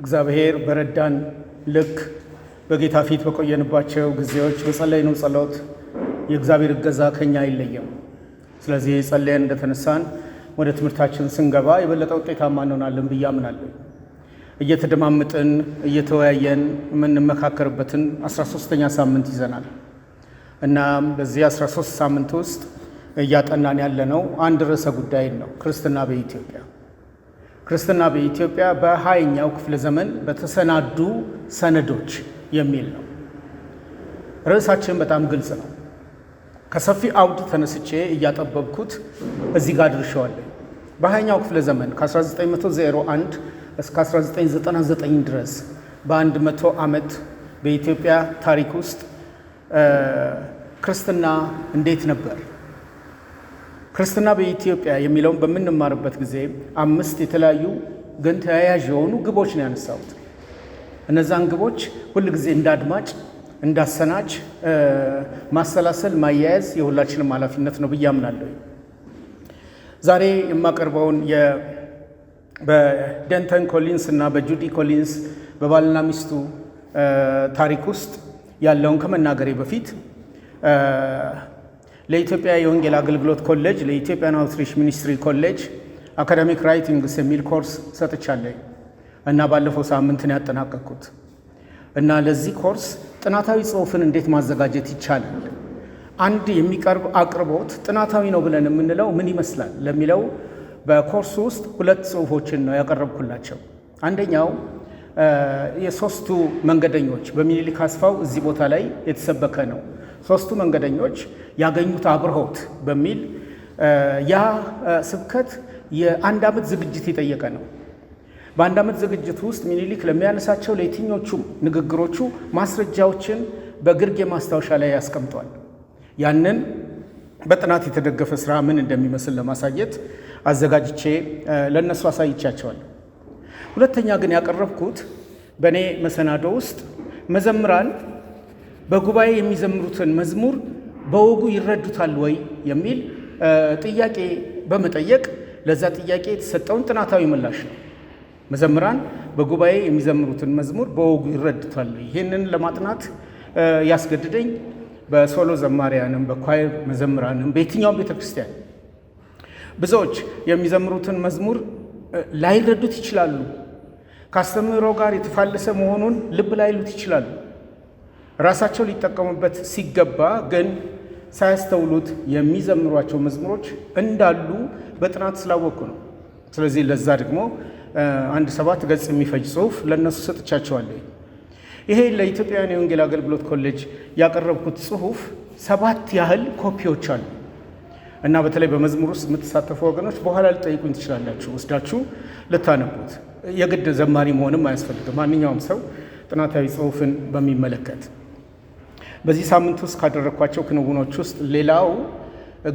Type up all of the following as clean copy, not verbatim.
እግዚአብሔር በረዳን ልክ በጌታ ፊት በቆየንባቸው ጊዜዎች በጸለይነው ጸሎት የእግዚአብሔር እገዛ ከኛ አይለየም። ስለዚህ ጸለየን እንደተነሳን ወደ ትምህርታችን ስንገባ የበለጠ ውጤታማ እንሆናለን ብዬ አምናለሁ። እየተደማመጥን እየተወያየን የምንመካከርበትን 13ኛ ሳምንት ይዘናል እና በዚህ 13 ሳምንት ውስጥ እያጠናን ያለነው አንድ ርዕሰ ጉዳይ ነው። ክርስትና በኢትዮጵያ በ20ኛው ክፍለ ዘመን በተሰናዱ ሰነዶች የሚል ነው። ርዕሳችን በጣም ግልጽ ነው። ከሰፊ አውድ ተነስቼ እያጠበብኩት እዚህ ጋር ድርሻዋለሁ። በ20ኛው ክፍለ ዘመን ከ1901 እስከ 1999 ድረስ በ100 ዓመት በኢትዮጵያ ታሪክ ውስጥ ክርስትና እንዴት ነበር? ክርስትና በኢትዮጵያ የሚለውን በምንማርበት ጊዜ 5 የተለያዩ ግን ተያያዥ የሆኑ ግቦች ነው ያነሳሁት። እነዛን ግቦች ሁል ጊዜ እንዳድማጭ እንዳሰናጭ ማሰላሰል ማያያዝ የሁላችንም ኃላፊነት ነው ብዬ አምናለሁ። ዛሬ የማቀርበውን በደንተን ኮሊንስ እና በጁዲ ኮሊንስ በባልና ሚስቱ ታሪክ ውስጥ ያለውን ከመናገሬ በፊት ለኢትዮጵያ የወንጌል አገልግሎት ኮሌጅ ለኢትዮጵያን አውትሪች ሚኒስትሪ ኮሌጅ አካዳሚክ ራይቲንግስ የሚል ኮርስ ሰጥቻለሁ እና ባለፈው ሳምንት ነው ያጠናቀቅኩት። እና ለዚህ ኮርስ ጥናታዊ ጽሑፍን እንዴት ማዘጋጀት ይቻላል፣ አንድ የሚቀርብ አቅርቦት ጥናታዊ ነው ብለን የምንለው ምን ይመስላል ለሚለው በኮርሱ ውስጥ 2 ጽሑፎችን ነው ያቀረብኩላቸው። አንደኛው የሶስቱ መንገደኞች በሚኒሊክ አስፋው እዚህ ቦታ ላይ የተሰበከ ነው። ሶስቱ መንገደኞች ያገኙት አብርሆት በሚል ያ ስብከት የ1 ዓመት ዝግጅት የጠየቀ ነው። በ1 ዓመት ዝግጅት ውስጥ ሚኒሊክ ለሚያነሳቸው ለየትኞቹም ንግግሮቹ ማስረጃዎችን በግርጌ ማስታወሻ ላይ ያስቀምጧል። ያንን በጥናት የተደገፈ ስራ ምን እንደሚመስል ለማሳየት አዘጋጅቼ ለነሱ አሳይቻቸዋለሁ። ሁለተኛ ግን ያቀረብኩት በእኔ መሰናዶ ውስጥ መዘምራን በጉባኤ የሚዘምሩትን መዝሙር በወጉ ይረዱታል ወይ የሚል ጥያቄ በመጠየቅ ለዛ ጥያቄ የተሰጠውን ጥናታዊ ምላሽ ነው። መዘምራን በጉባኤ የሚዘምሩትን መዝሙር በወጉ ይረዱታል። ይህንን ለማጥናት ያስገድደኝ በሶሎ ዘማሪያንም በኳየር መዘምራንም በየትኛውም ቤተክርስቲያን ብዙዎች የሚዘምሩትን መዝሙር ላይረዱት ይችላሉ። ከአስተምህሮ ጋር የተፋለሰ መሆኑን ልብ ላይሉት ይችላሉ። ራሳቸው ሊጠቀሙበት ሲገባ ግን ሳያስተውሉት የሚዘምሯቸው መዝሙሮች እንዳሉ በጥናት ስላወቅኩ ነው። ስለዚህ ለዛ ደግሞ 7 ገጽ የሚፈጅ ጽሑፍ ለእነሱ ሰጥቻቸዋለሁ። ይሄ ለኢትዮጵያውያን የወንጌል አገልግሎት ኮሌጅ ያቀረብኩት ጽሑፍ 7 ያህል ኮፒዎች አሉ እና በተለይ በመዝሙር ውስጥ የምትሳተፉ ወገኖች በኋላ ልጠይቁኝ ትችላላችሁ፣ ወስዳችሁ ልታነቡት። የግድ ዘማሪ መሆንም አያስፈልግም። ማንኛውም ሰው ጥናታዊ ጽሑፍን በሚመለከት በዚህ ሳምንት ውስጥ ካደረግኳቸው ክንውኖች ውስጥ ሌላው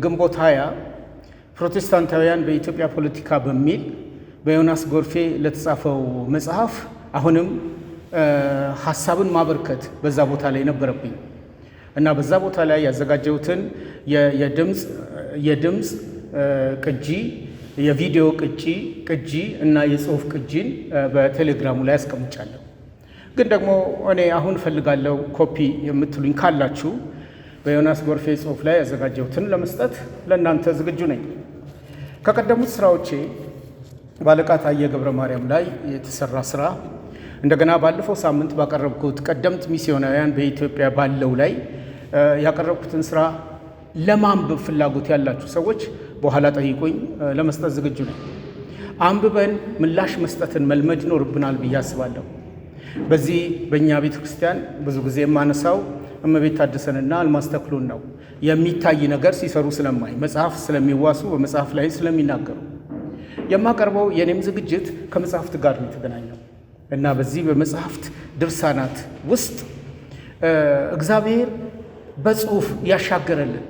ግንቦት 20 ፕሮቴስታንታውያን በኢትዮጵያ ፖለቲካ በሚል በዮናስ ጎርፌ ለተጻፈው መጽሐፍ አሁንም ሀሳብን ማበርከት በዛ ቦታ ላይ ነበረብኝ እና በዛ ቦታ ላይ ያዘጋጀሁትን የድምፅ ቅጂ፣ የቪዲዮ ቅጂ እና የጽሑፍ ቅጂን በቴሌግራሙ ላይ አስቀምጫለሁ። ግን ደግሞ እኔ አሁን ፈልጋለሁ ኮፒ የምትሉኝ ካላችሁ በዮናስ ጎርፌ ጽሑፍ ላይ ያዘጋጀሁትን ለመስጠት ለእናንተ ዝግጁ ነኝ። ከቀደሙት ስራዎቼ በአለቃ ታየ ገብረ ማርያም ላይ የተሰራ ስራ፣ እንደገና ባለፈው ሳምንት ባቀረብኩት ቀደምት ሚስዮናውያን በኢትዮጵያ ባለው ላይ ያቀረብኩትን ስራ ለማንበብ ፍላጎት ያላችሁ ሰዎች በኋላ ጠይቁኝ፣ ለመስጠት ዝግጁ ነኝ። አንብበን ምላሽ መስጠትን መልመድ ይኖርብናል ብዬ አስባለሁ። በዚህ በእኛ ቤተ ክርስቲያን ብዙ ጊዜ የማነሳው እመቤት ታደሰንና አልማዝ ተክሉን ነው። የሚታይ ነገር ሲሰሩ ስለማይ መጽሐፍ ስለሚዋሱ በመጽሐፍ ላይ ስለሚናገሩ የማቀርበው የኔም ዝግጅት ከመጽሐፍት ጋር ነው የተገናኘው እና በዚህ በመጽሐፍት ድርሳናት ውስጥ እግዚአብሔር በጽሑፍ ያሻገረልን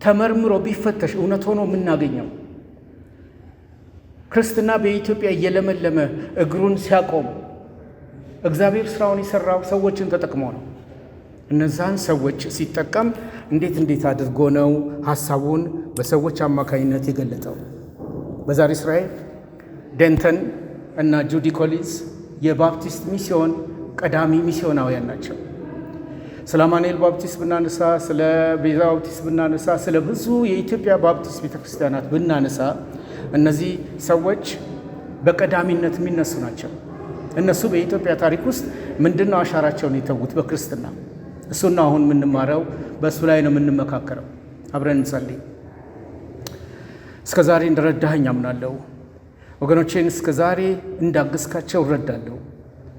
ተመርምሮ ቢፈተሽ እውነት ሆኖ የምናገኘው ክርስትና በኢትዮጵያ እየለመለመ እግሩን ሲያቆም እግዚአብሔር ስራውን የሰራው ሰዎችን ተጠቅሞ ነው። እነዛን ሰዎች ሲጠቀም እንዴት አድርጎ ነው ሐሳቡን በሰዎች አማካኝነት የገለጠው? በዛሬ ስራዬ ደንተን እና ጁዲ ኮሊንስ የባፕቲስት ሚስዮን ቀዳሚ ሚስዮናውያን ናቸው። ስለ አማኑኤል ባፕቲስት ብናነሳ፣ ስለ ቤዛ ባፕቲስት ብናነሳ፣ ስለ ብዙ የኢትዮጵያ ባፕቲስት ቤተክርስቲያናት ብናነሳ እነዚህ ሰዎች በቀዳሚነት የሚነሱ ናቸው። እነሱ በኢትዮጵያ ታሪክ ውስጥ ምንድነው አሻራቸውን የተዉት በክርስትና? እሱና አሁን የምንማረው በእሱ ላይ ነው የምንመካከረው። አብረን እንጸልይ። እስከ ዛሬ እንደረዳኸኝ አምናለሁ። ወገኖቼን እስከ ዛሬ እንዳገዝካቸው እረዳለሁ።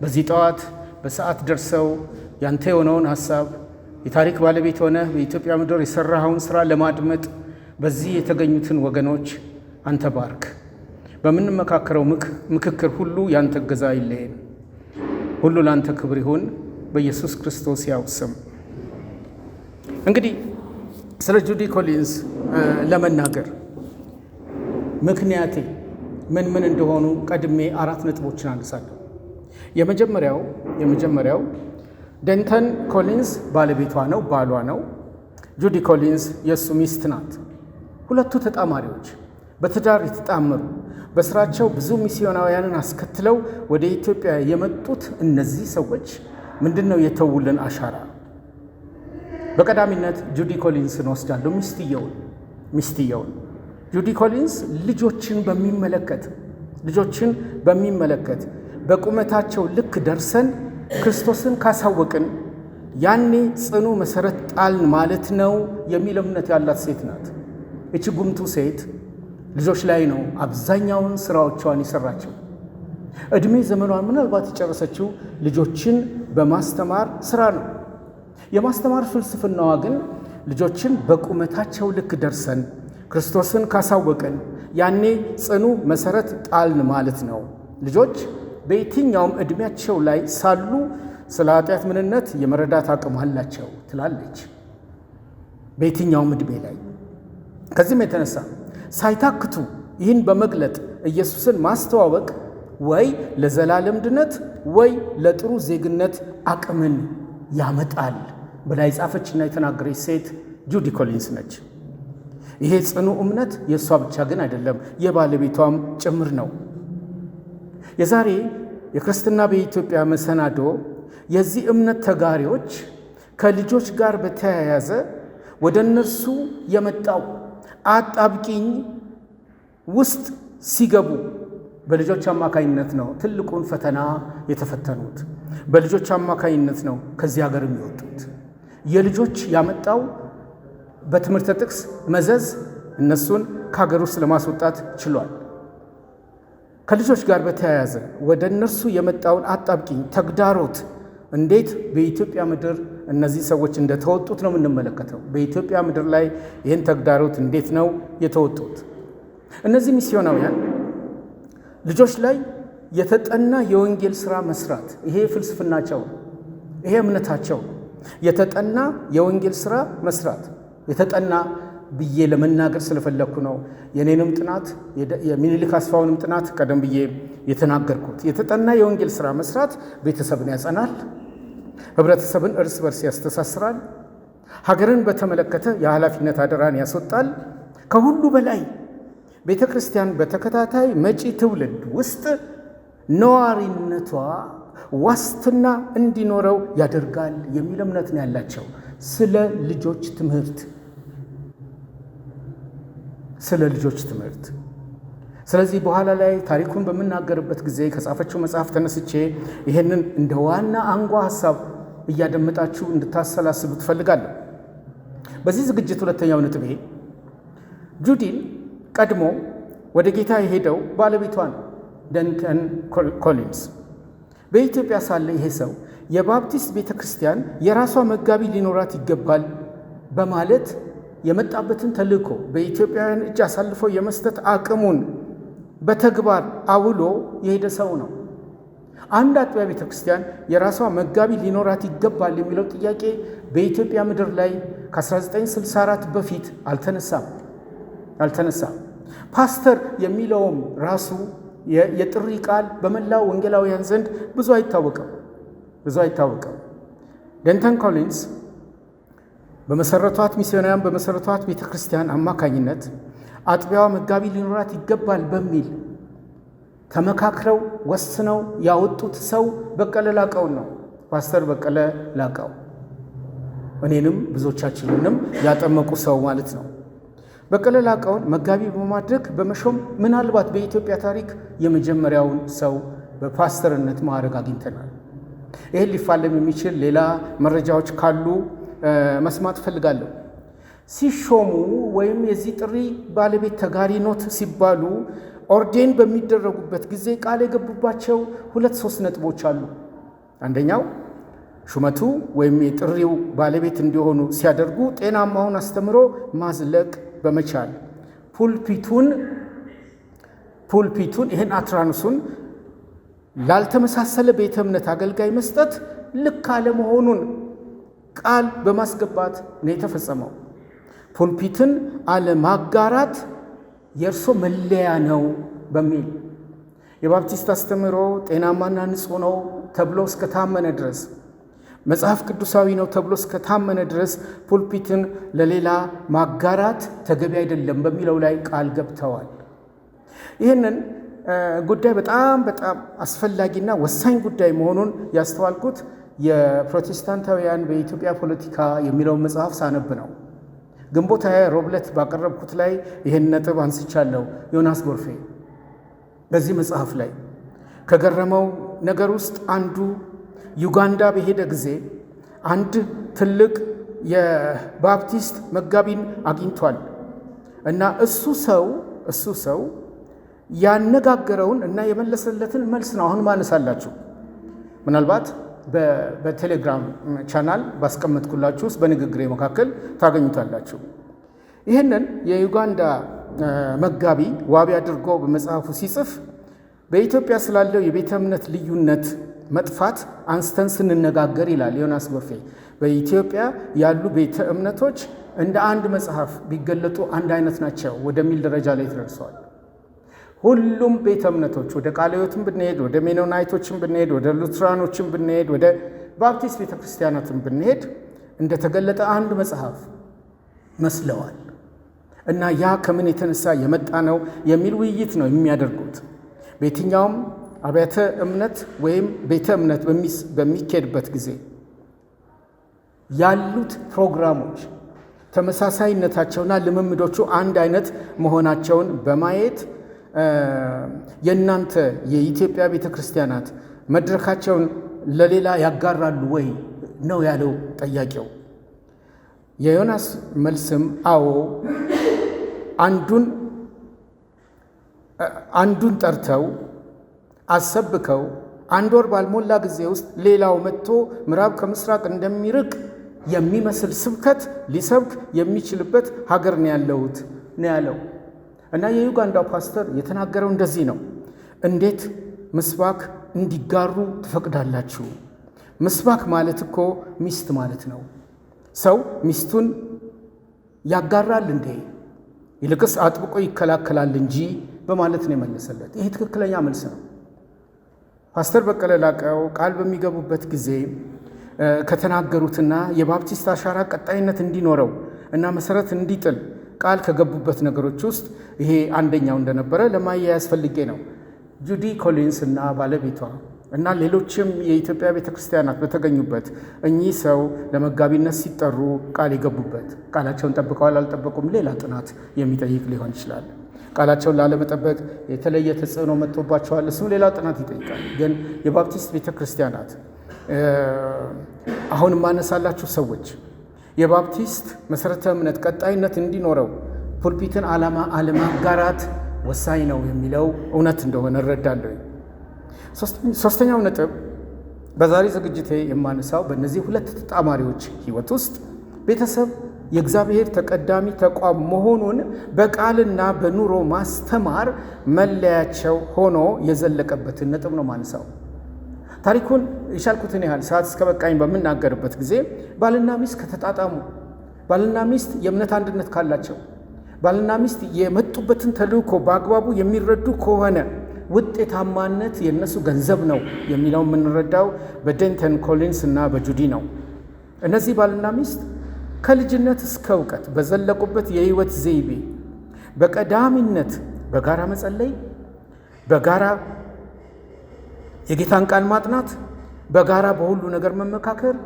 በዚህ ጠዋት በሰዓት ደርሰው ያንተ የሆነውን ሐሳብ የታሪክ ባለቤት ሆነ በኢትዮጵያ ምድር የሠራኸውን ሥራ ለማድመጥ በዚህ የተገኙትን ወገኖች አንተ ባርክ። በምንመካከረው ምክክር ሁሉ ያንተ እገዛ አይለየን። ሁሉ ላንተ ክብር ይሁን በኢየሱስ ክርስቶስ ያው ስም። እንግዲህ ስለ ጁዲ ኮሊንስ ለመናገር ምክንያቴ ምን እንደሆኑ ቀድሜ 4 ነጥቦችን አነሳለሁ። የመጀመሪያው ደንተን ኮሊንስ ባለቤቷ ነው፣ ባሏ ነው። ጁዲ ኮሊንስ የእሱ ሚስት ናት። ሁለቱ ተጣማሪዎች በትዳር የተጣመሩ በስራቸው ብዙ ሚስዮናውያንን አስከትለው ወደ ኢትዮጵያ የመጡት እነዚህ ሰዎች ምንድነው የተውልን አሻራ? በቀዳሚነት ጁዲ ኮሊንስን ወስዳለሁ። ሚስትየውን ጁዲ ኮሊንስ ልጆችን በሚመለከት በቁመታቸው ልክ ደርሰን ክርስቶስን ካሳወቅን ያኔ ጽኑ መሰረት ጣልን ማለት ነው የሚል እምነት ያላት ሴት ናት። እቺ ጉምቱ ሴት ልጆች ላይ ነው አብዛኛውን ስራዎቿን የሰራችው። እድሜ ዘመኗን ምናልባት የጨረሰችው ልጆችን በማስተማር ስራ ነው። የማስተማር ፍልስፍናዋ ግን ልጆችን በቁመታቸው ልክ ደርሰን ክርስቶስን ካሳወቅን ያኔ ጽኑ መሰረት ጣልን ማለት ነው። ልጆች በየትኛውም እድሜያቸው ላይ ሳሉ ስለ ኃጢአት ምንነት የመረዳት አቅም አላቸው ትላለች። በየትኛውም እድሜ ላይ ከዚህም የተነሳ ሳይታክቱ ይህን በመግለጥ ኢየሱስን ማስተዋወቅ ወይ ለዘላለም ድነት ወይ ለጥሩ ዜግነት አቅምን ያመጣል ብላ የጻፈችና የተናገረች ሴት ጁዲ ኮሊንስ ነች። ይሄ ጽኑ እምነት የእሷ ብቻ ግን አይደለም፣ የባለቤቷም ጭምር ነው። የዛሬ የክርስትና በኢትዮጵያ መሰናዶ የዚህ እምነት ተጋሪዎች ከልጆች ጋር በተያያዘ ወደ እነርሱ የመጣው አጣብቂኝ ውስጥ ሲገቡ በልጆች አማካኝነት ነው ትልቁን ፈተና የተፈተኑት። በልጆች አማካኝነት ነው ከዚህ ሀገር የሚወጡት። የልጆች ያመጣው በትምህርት ጥቅስ መዘዝ እነሱን ከሀገር ውስጥ ለማስወጣት ችሏል። ከልጆች ጋር በተያያዘ ወደ እነርሱ የመጣውን አጣብቂኝ ተግዳሮት እንዴት በኢትዮጵያ ምድር እነዚህ ሰዎች እንደተወጡት ነው የምንመለከተው። በኢትዮጵያ ምድር ላይ ይህን ተግዳሮት እንዴት ነው የተወጡት? እነዚህ ሚስዮናውያን ልጆች ላይ የተጠና የወንጌል ሥራ መስራት፣ ይሄ ፍልስፍናቸው፣ ይሄ እምነታቸው። የተጠና የወንጌል ሥራ መስራት፣ የተጠና ብዬ ለመናገር ስለፈለግኩ ነው የኔንም ጥናት የሚኒሊክ አስፋውንም ጥናት ቀደም ብዬ የተናገርኩት። የተጠና የወንጌል ሥራ መስራት ቤተሰብን ያጸናል፣ ህብረተሰብን እርስ በርስ ያስተሳስራል፣ ሀገርን በተመለከተ የኃላፊነት አደራን ያስወጣል። ከሁሉ በላይ ቤተ ክርስቲያን በተከታታይ መጪ ትውልድ ውስጥ ነዋሪነቷ ዋስትና እንዲኖረው ያደርጋል የሚል እምነት ነው ያላቸው። ስለ ልጆች ትምህርት ስለዚህ በኋላ ላይ ታሪኩን በምናገርበት ጊዜ ከጻፈችው መጽሐፍ ተነስቼ ይሄንን እንደ ዋና አንጓ ሐሳብ እያደመጣችሁ እንድታሰላስሉ ትፈልጋለሁ። በዚህ ዝግጅት ሁለተኛው ነጥቤ ጁዲን ቀድሞ ወደ ጌታ የሄደው ባለቤቷ ነው፣ ደንተን ኮሊንስ። በኢትዮጵያ ሳለ ይሄ ሰው የባፕቲስት ቤተ ክርስቲያን የራሷ መጋቢ ሊኖራት ይገባል በማለት የመጣበትን ተልእኮ በኢትዮጵያውያን እጅ አሳልፎ የመስጠት አቅሙን በተግባር አውሎ የሄደ ሰው ነው። አንድ አጥቢያ ቤተ ክርስቲያን የራሷ መጋቢ ሊኖራት ይገባል የሚለው ጥያቄ በኢትዮጵያ ምድር ላይ ከ1964 በፊት አልተነሳም። ፓስተር የሚለውም ራሱ የጥሪ ቃል በመላው ወንጌላውያን ዘንድ ብዙ አይታወቅም። ደንተን ኮሊንስ በመሰረቷት ሚስዮናውያን በመሰረቷት ቤተ ክርስቲያን አማካኝነት አጥቢያዋ መጋቢ ሊኖራት ይገባል በሚል ተመካክረው ወስነው ያወጡት ሰው በቀለ ላቀውን ነው። ፓስተር በቀለ ላቀው እኔንም ብዙዎቻችንንም ያጠመቁ ሰው ማለት ነው። በቀለ ላቀውን መጋቢ በማድረግ በመሾም ምናልባት በኢትዮጵያ ታሪክ የመጀመሪያውን ሰው በፓስተርነት ማዕረግ አግኝተናል። ይህን ሊፋለም የሚችል ሌላ መረጃዎች ካሉ መስማት እፈልጋለሁ። ሲሾሙ ወይም የዚህ ጥሪ ባለቤት ተጋሪ ኖት ሲባሉ ኦርዴን በሚደረጉበት ጊዜ ቃል የገቡባቸው 2-3 ነጥቦች አሉ። አንደኛው ሹመቱ ወይም የጥሪው ባለቤት እንዲሆኑ ሲያደርጉ ጤናማውን አስተምሮ ማዝለቅ በመቻል ፑልፒቱን ይህን አትራንሱን ላልተመሳሰለ ቤተ እምነት አገልጋይ መስጠት ልክ አለመሆኑን ቃል በማስገባት ነው የተፈጸመው። ፑልፒትን አለማጋራት የእርሶ መለያ ነው በሚል የባፕቲስት አስተምህሮ ጤናማና ንጹሕ ነው ተብሎ እስከታመነ ድረስ መጽሐፍ ቅዱሳዊ ነው ተብሎ እስከታመነ ድረስ ፑልፒትን ለሌላ ማጋራት ተገቢ አይደለም በሚለው ላይ ቃል ገብተዋል። ይህንን ጉዳይ በጣም አስፈላጊና ወሳኝ ጉዳይ መሆኑን ያስተዋልኩት የፕሮቴስታንታውያን በኢትዮጵያ ፖለቲካ የሚለውን መጽሐፍ ሳነብ ነው። ግንቦት ሮብለት ባቀረብኩት ላይ ይህን ነጥብ አንስቻለሁ። ዮናስ ጎርፌ በዚህ መጽሐፍ ላይ ከገረመው ነገር ውስጥ አንዱ ዩጋንዳ በሄደ ጊዜ አንድ ትልቅ የባፕቲስት መጋቢን አግኝቷል እና እሱ ሰው ያነጋገረውን እና የመለሰለትን መልስ ነው አሁን ማነሳላችሁ። ምናልባት በቴሌግራም ቻናል ባስቀመጥኩላችሁ ውስጥ በንግግሬ መካከል ታገኙታላችሁ። ይህንን የዩጋንዳ መጋቢ ዋቢ አድርጎ በመጽሐፉ ሲጽፍ በኢትዮጵያ ስላለው የቤተ እምነት ልዩነት መጥፋት አንስተን ስንነጋገር ይላል ዮናስ ጎርፌ፣ በኢትዮጵያ ያሉ ቤተ እምነቶች እንደ አንድ መጽሐፍ ቢገለጡ አንድ አይነት ናቸው ወደሚል ደረጃ ላይ ተደርሰዋል። ሁሉም ቤተ እምነቶች ወደ ቃለ ሕይወትም ብንሄድ፣ ወደ ሜኖናይቶችም ብንሄድ፣ ወደ ሉትራኖችም ብንሄድ፣ ወደ ባፕቲስት ቤተ ክርስቲያናትም ብንሄድ እንደተገለጠ አንድ መጽሐፍ መስለዋል እና ያ ከምን የተነሳ የመጣ ነው የሚል ውይይት ነው የሚያደርጉት። በየትኛውም አብያተ እምነት ወይም ቤተ እምነት በሚካሄድበት ጊዜ ያሉት ፕሮግራሞች ተመሳሳይነታቸውና ልምምዶቹ አንድ አይነት መሆናቸውን በማየት የእናንተ የኢትዮጵያ ቤተ ክርስቲያናት መድረካቸውን ለሌላ ያጋራሉ ወይ ነው ያለው ጠያቂው። የዮናስ መልስም አዎ፣ አንዱን ጠርተው አሰብከው 1 ወር ባልሞላ ጊዜ ውስጥ ሌላው መጥቶ ምዕራብ ከምስራቅ እንደሚርቅ የሚመስል ስብከት ሊሰብክ የሚችልበት ሀገር ነው ያለሁት ነው ያለው እና የዩጋንዳው ፓስተር የተናገረው እንደዚህ ነው። እንዴት ምስባክ እንዲጋሩ ትፈቅዳላችሁ? ምስባክ ማለት እኮ ሚስት ማለት ነው። ሰው ሚስቱን ያጋራል እንዴ? ይልቅስ አጥብቆ ይከላከላል እንጂ በማለት ነው የመለሰለት። ይሄ ትክክለኛ መልስ ነው። ፓስተር በቀለ ላቀው ቃል በሚገቡበት ጊዜ ከተናገሩትና የባፕቲስት አሻራ ቀጣይነት እንዲኖረው እና መሰረት እንዲጥል ቃል ከገቡበት ነገሮች ውስጥ ይሄ አንደኛው እንደነበረ ለማያያዝ ፈልጌ ነው። ጁዲ ኮሊንስ እና ባለቤቷ እና ሌሎችም የኢትዮጵያ ቤተክርስቲያናት በተገኙበት እኚህ ሰው ለመጋቢነት ሲጠሩ ቃል የገቡበት ቃላቸውን ጠብቀዋል አልጠበቁም ሌላ ጥናት የሚጠይቅ ሊሆን ይችላል። ቃላቸውን ላለመጠበቅ የተለየ ተጽዕኖ መጥቶባቸዋል፣ እሱም ሌላ ጥናት ይጠይቃል። ግን የባፕቲስት ቤተክርስቲያናት አሁን ማነሳላችሁ ሰዎች የባፕቲስት መሰረተ እምነት ቀጣይነት እንዲኖረው ፑልፒትን አለማጋራት ወሳኝ ነው የሚለው እውነት እንደሆነ እረዳለሁ። ሶስተኛው ነጥብ በዛሬ ዝግጅቴ የማነሳው በእነዚህ ሁለት ተጣማሪዎች ሕይወት ውስጥ ቤተሰብ የእግዚአብሔር ተቀዳሚ ተቋም መሆኑን በቃልና በኑሮ ማስተማር መለያቸው ሆኖ የዘለቀበትን ነጥብ ነው ማነሳው። ታሪኩን የቻልኩትን ያህል ሰዓት እስከ በቃኝ በምናገርበት ጊዜ ባልና ሚስት ከተጣጣሙ፣ ባልና ሚስት የእምነት አንድነት ካላቸው፣ ባልና ሚስት የመጡበትን ተልእኮ በአግባቡ የሚረዱ ከሆነ ውጤታማነት የነሱ ገንዘብ ነው የሚለው የምንረዳው በዴንተን ኮሊንስ እና በጁዲ ነው። እነዚህ ባልና ሚስት ከልጅነት እስከ እውቀት በዘለቁበት የህይወት ዘይቤ በቀዳሚነት በጋራ መጸለይ፣ በጋራ የጌታን ቃል ማጥናት፣ በጋራ በሁሉ ነገር መመካከር፣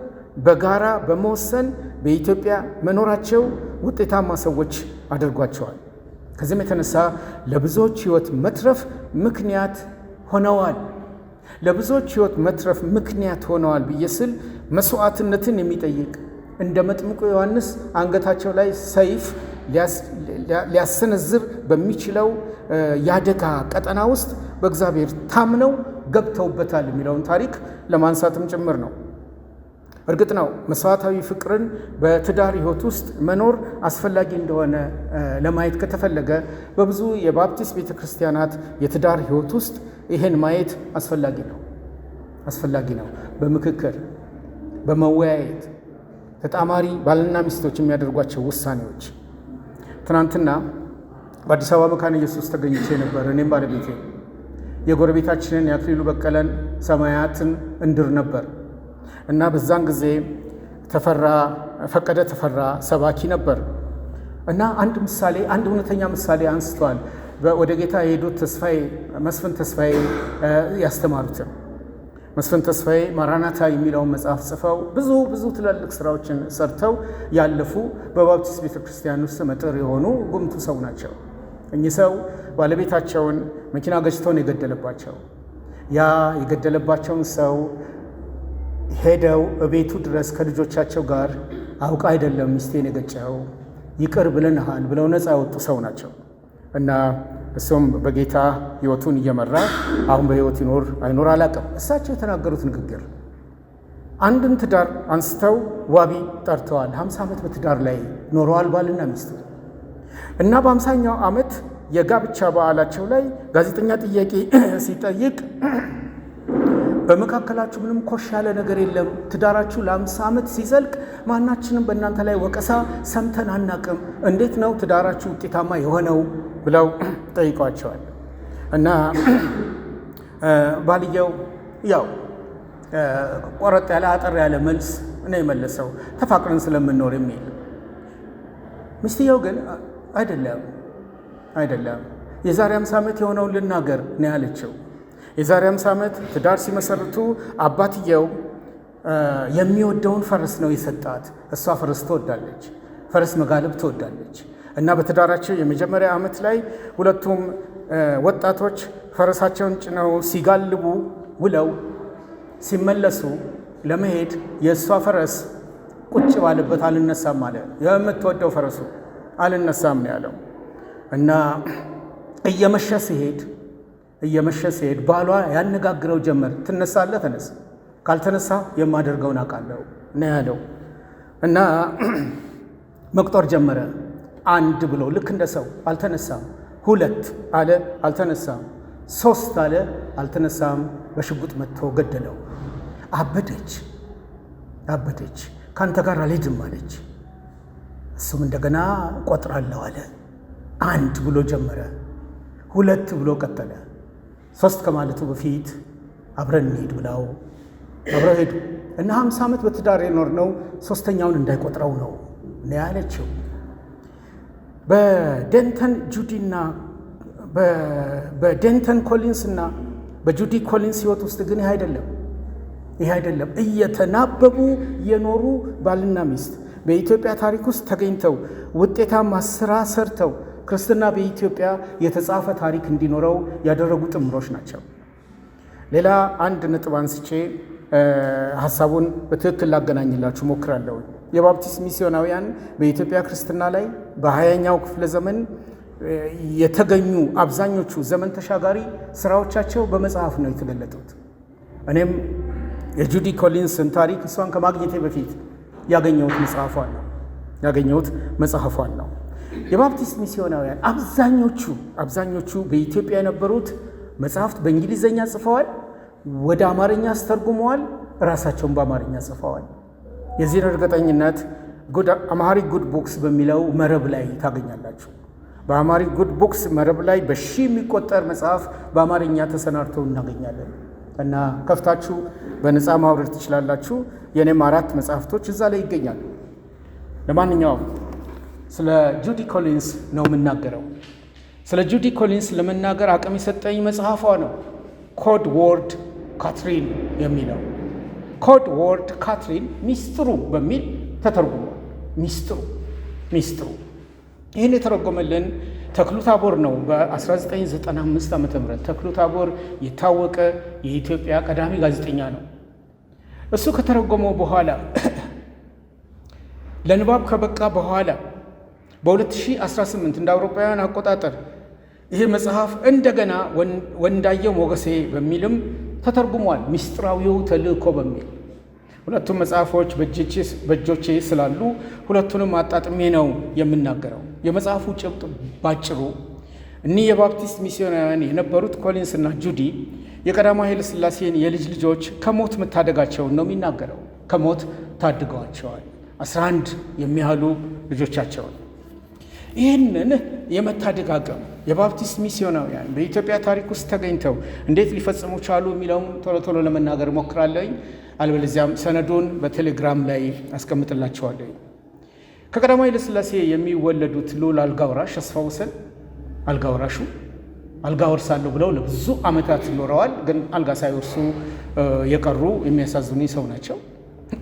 በጋራ በመወሰን በኢትዮጵያ መኖራቸው ውጤታማ ሰዎች አድርጓቸዋል። ከዚህም የተነሳ ለብዙዎች ሕይወት መትረፍ ምክንያት ሆነዋል። ለብዙዎች ሕይወት መትረፍ ምክንያት ሆነዋል ብዬ ስል መስዋዕትነትን የሚጠይቅ እንደ መጥምቁ ዮሐንስ አንገታቸው ላይ ሰይፍ ሊያሰነዝር በሚችለው የአደጋ ቀጠና ውስጥ በእግዚአብሔር ታምነው ገብተውበታል የሚለውን ታሪክ ለማንሳትም ጭምር ነው። እርግጥ ነው መስዋዕታዊ ፍቅርን በትዳር ሕይወት ውስጥ መኖር አስፈላጊ እንደሆነ ለማየት ከተፈለገ በብዙ የባፕቲስት ቤተክርስቲያናት የትዳር ሕይወት ውስጥ ይህን ማየት አስፈላጊ ነው። በምክክር በመወያየት ተጣማሪ ባልና ሚስቶች የሚያደርጓቸው ውሳኔዎች። ትናንትና በአዲስ አበባ መካነ ኢየሱስ ተገኝቼ ነበር። እኔም ባለቤቴ የጎረቤታችንን የአክሊሉ በቀለን ሰማያትን እንድር ነበር እና በዛን ጊዜ ፈቀደ ተፈራ ሰባኪ ነበር እና አንድ እውነተኛ ምሳሌ አንስተዋል። ወደ ጌታ የሄዱት መስፍን ተስፋዬ ያስተማሩትን መስፍን ተስፋዬ ማራናታ የሚለውን መጽሐፍ ጽፈው ብዙ ትላልቅ ስራዎችን ሰርተው ያለፉ በባፕቲስት ቤተክርስቲያን ውስጥ መጥር የሆኑ ጉምቱ ሰው ናቸው። እኚህ ሰው ባለቤታቸውን መኪና ገጭተውን የገደለባቸው ያ የገደለባቸውን ሰው ሄደው እቤቱ ድረስ ከልጆቻቸው ጋር አውቃ አይደለም ሚስቴን የገጨው ይቅር ብለንሃል ብለው ነፃ ያወጡ ሰው ናቸው እና እሱም በጌታ ሕይወቱን እየመራ አሁን በሕይወት ይኖር አይኖር አላውቅም። እሳቸው የተናገሩት ንግግር አንድን ትዳር አንስተው ዋቢ ጠርተዋል። 50 ዓመት በትዳር ላይ ኖረዋል ባልና ሚስቱ እና በ50ኛው ዓመት የጋብቻ በዓላቸው ላይ ጋዜጠኛ ጥያቄ ሲጠይቅ በመካከላችሁ ምንም ኮሽ ያለ ነገር የለም፣ ትዳራችሁ ለ50 ዓመት ሲዘልቅ ማናችንም በእናንተ ላይ ወቀሳ ሰምተን አናቅም፣ እንዴት ነው ትዳራችሁ ውጤታማ የሆነው ብለው ጠይቋቸዋል። እና ባልየው ያው ቆረጥ ያለ አጠር ያለ መልስ ነው የመለሰው፣ ተፋቅረን ስለምንኖር የሚል። ሚስትየው ግን አይደለም የዛሬ 50 ዓመት የሆነውን ልናገር ነው ያለችው። የዛሬ 50 ዓመት ትዳር ሲመሰርቱ አባትየው የሚወደውን ፈረስ ነው የሰጣት። እሷ ፈረስ ትወዳለች፣ ፈረስ መጋለብ ትወዳለች። እና በትዳራቸው የመጀመሪያ ዓመት ላይ ሁለቱም ወጣቶች ፈረሳቸውን ጭነው ሲጋልቡ ውለው ሲመለሱ ለመሄድ የእሷ ፈረስ ቁጭ ባለበት አልነሳም አለ። የምትወደው ፈረሱ አልነሳም ነው ያለው። እና እየመሸ ሲሄድ ባሏ ያነጋግረው ጀመር። ትነሳለህ? ተነስ፣ ካልተነሳ የማደርገውን አውቃለሁ ነው ያለው። እና መቁጠር ጀመረ። 1 ብሎ ልክ እንደ ሰው አልተነሳም። 2 አለ፣ አልተነሳም። 3 አለ፣ አልተነሳም። በሽጉጥ መጥቶ ገደለው። አበደች። ካንተ ጋር አልሄድም አለች። እሱም እንደገና ቆጥራለሁ አለ። 1 ብሎ ጀመረ፣ 2 ብሎ ቀጠለ። 3 ከማለቱ በፊት አብረን እንሄድ ብለው አብረው ሄዱ። እና 50 ዓመት በትዳር የኖርነው 3ኛውን እንዳይቆጥረው ነው ያለችው። በዴንተን ኮሊንስ እና በጁዲ ኮሊንስ ሕይወት ውስጥ ግን ይህ አይደለም። እየተናበቡ የኖሩ ባልና ሚስት በኢትዮጵያ ታሪክ ውስጥ ተገኝተው ውጤታማ ስራ ሰርተው ክርስትና በኢትዮጵያ የተጻፈ ታሪክ እንዲኖረው ያደረጉ ጥምሮች ናቸው። ሌላ አንድ ነጥብ አንስቼ ሀሳቡን በትክክል ላገናኝላችሁ ሞክራለሁ። የባፕቲስት ሚስዮናውያን በኢትዮጵያ ክርስትና ላይ በ20ኛው ክፍለ ዘመን የተገኙ አብዛኞቹ ዘመን ተሻጋሪ ስራዎቻቸው በመጽሐፍ ነው የተገለጡት። እኔም የጁዲ ኮሊንስን ታሪክ እሷን ከማግኘቴ በፊት ያገኘሁት መጽሐፏን ነው። የባፕቲስት ሚስዮናውያን አብዛኞቹ በኢትዮጵያ የነበሩት መጽሐፍት በእንግሊዘኛ ጽፈዋል፣ ወደ አማርኛ አስተርጉመዋል፣ ራሳቸውን በአማርኛ ጽፈዋል። የዚህን እርግጠኝነት አምሃሪክ ጉድ ቡክስ በሚለው መረብ ላይ ታገኛላችሁ። በአምሃሪክ ጉድ ቡክስ መረብ ላይ በሺህ የሚቆጠር መጽሐፍ በአማርኛ ተሰናድተው እናገኛለን እና ከፍታችሁ በነፃ ማውረድ ትችላላችሁ። የኔም 4 መጽሐፍቶች እዛ ላይ ይገኛሉ። ለማንኛውም ስለ ጁዲ ኮሊንስ ነው የምናገረው። ስለ ጁዲ ኮሊንስ ለመናገር አቅም የሰጠኝ መጽሐፏ ነው። ኮድ ወርድ ካትሪን የሚለው ኮድ ወርድ ካትሪን ሚስጥሩ በሚል ተተርጉሟል። ሚስጥሩ ይህን የተረጎመልን ተክሉ ታቦር ነው። በ1995 ዓ.ም ተክሉ ታቦር የታወቀ የኢትዮጵያ ቀዳሚ ጋዜጠኛ ነው። እሱ ከተረጎመው በኋላ ለንባብ ከበቃ በኋላ በ2018 እንደ አውሮፓውያን አቆጣጠር ይሄ መጽሐፍ እንደገና ወንዳየው ሞገሴ በሚልም ተተርጉሟል። ሚስጥራዊው ተልእኮ በሚል ሁለቱም መጽሐፎች በእጆቼ ስላሉ ሁለቱንም አጣጥሜ ነው የምናገረው። የመጽሐፉ ጭብጥ ባጭሩ እኒህ የባፕቲስት ሚስዮናውያን የነበሩት ኮሊንስ እና ጁዲ የቀዳማዊ ኃይለ ሥላሴን የልጅ ልጆች ከሞት መታደጋቸውን ነው የሚናገረው። ከሞት ታድገዋቸዋል 11 የሚያህሉ ልጆቻቸውን። ይህንን የመታደግ አቅም የባፕቲስት ሚስዮናውያን በኢትዮጵያ ታሪክ ውስጥ ተገኝተው እንዴት ሊፈጽሙ ቻሉ የሚለውን ቶሎ ለመናገር ሞክራለኝ። አልበለዚያም ሰነዱን በቴሌግራም ላይ አስቀምጥላቸዋለሁ። ከቀዳማዊ ኃይለ ሥላሴ የሚወለዱት ልዑል አልጋ ወራሽ አስፋወሰን አልጋ ወርሳለሁ ብለው ለብዙ ዓመታት ኖረዋል። ግን አልጋ ሳይወርሱ የቀሩ የሚያሳዝኑ ሰው ናቸው።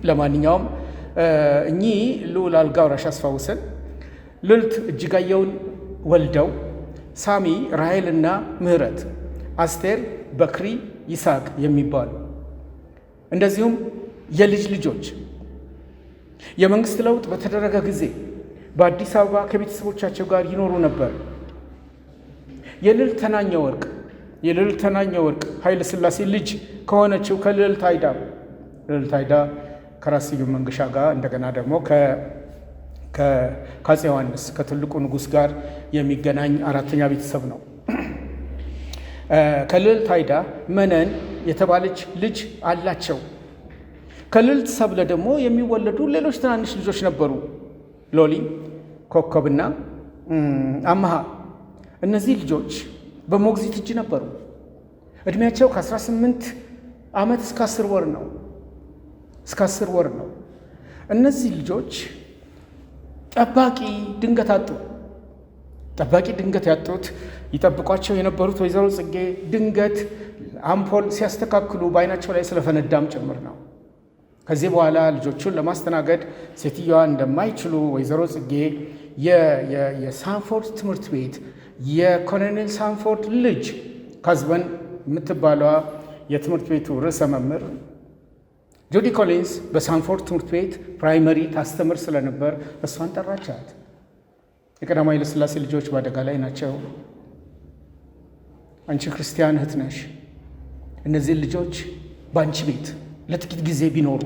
ለማንኛውም እኚህ ልዑል አልጋ ወራሽ አስፋወሰን ልዕልት እጅጋየውን ወልደው ሳሚ፣ ራሔልና ምህረት፣ አስቴር፣ በክሪ፣ ይስሐቅ የሚባሉ እንደዚሁም የልጅ ልጆች የመንግስት ለውጥ በተደረገ ጊዜ በአዲስ አበባ ከቤተሰቦቻቸው ጋር ይኖሩ ነበር። የልዕልት ተናኘ ወርቅ ኃይለ ሥላሴ ልጅ ከሆነችው ከልዕልት አይዳ ከራስ ስዩም መንገሻ ጋር እንደገና ደግሞ ከአፄ ዮሐንስ ከትልቁ ንጉሥ ጋር የሚገናኝ አራተኛ ቤተሰብ ነው። ከልዕልት አይዳ መነን የተባለች ልጅ አላቸው። ከልዕልት ሰብለ ደግሞ የሚወለዱ ሌሎች ትናንሽ ልጆች ነበሩ፣ ሎሊ፣ ኮከብና አመሃ። እነዚህ ልጆች በሞግዚት እጅ ነበሩ። ዕድሜያቸው ከ18 ዓመት እስከ 10 ወር ነው። እነዚህ ልጆች ጠባቂ ድንገት ያጡት ይጠብቋቸው የነበሩት ወይዘሮ ጽጌ ድንገት አምፖል ሲያስተካክሉ በዓይናቸው ላይ ስለፈነዳም ጭምር ነው። ከዚህ በኋላ ልጆቹን ለማስተናገድ ሴትዮዋ እንደማይችሉ ወይዘሮ ጽጌ የሳንፎርድ ትምህርት ቤት የኮሎኔል ሳንፎርድ ልጅ ካዝበን የምትባለዋ የትምህርት ቤቱ ርዕሰ መምህር ጁዲ ኮሊንስ በሳንፎርድ ትምህርት ቤት ፕራይመሪ ታስተምር ስለነበር እሷን ጠራቻት። የቀዳማዊ ኃይለ ሥላሴ ልጆች በአደጋ ላይ ናቸው። አንቺ ክርስቲያን እህት ነሽ። እነዚህን ልጆች በአንቺ ቤት ለጥቂት ጊዜ ቢኖሩ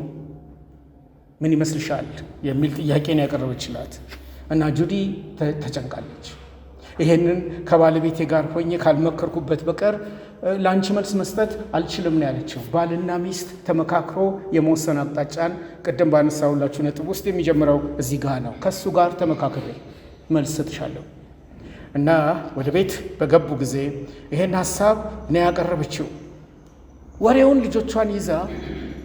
ምን ይመስልሻል የሚል ጥያቄን ያቀረበችላት እና ጁዲ ተጨንቃለች። ይሄንን ከባለቤቴ ጋር ሆኜ ካልመከርኩበት በቀር ለአንቺ መልስ መስጠት አልችልም ነው ያለችው። ባልና ሚስት ተመካክሮ የመወሰን አቅጣጫን ቅድም ባነሳሁላችሁ ነጥብ ውስጥ የሚጀምረው እዚህ ጋር ነው። ከእሱ ጋር ተመካክሬ መልስ ሰጥሻለሁ እና ወደ ቤት በገቡ ጊዜ ይሄን ሀሳብ ነው ያቀረበችው። ወሬውን ልጆቿን ይዛ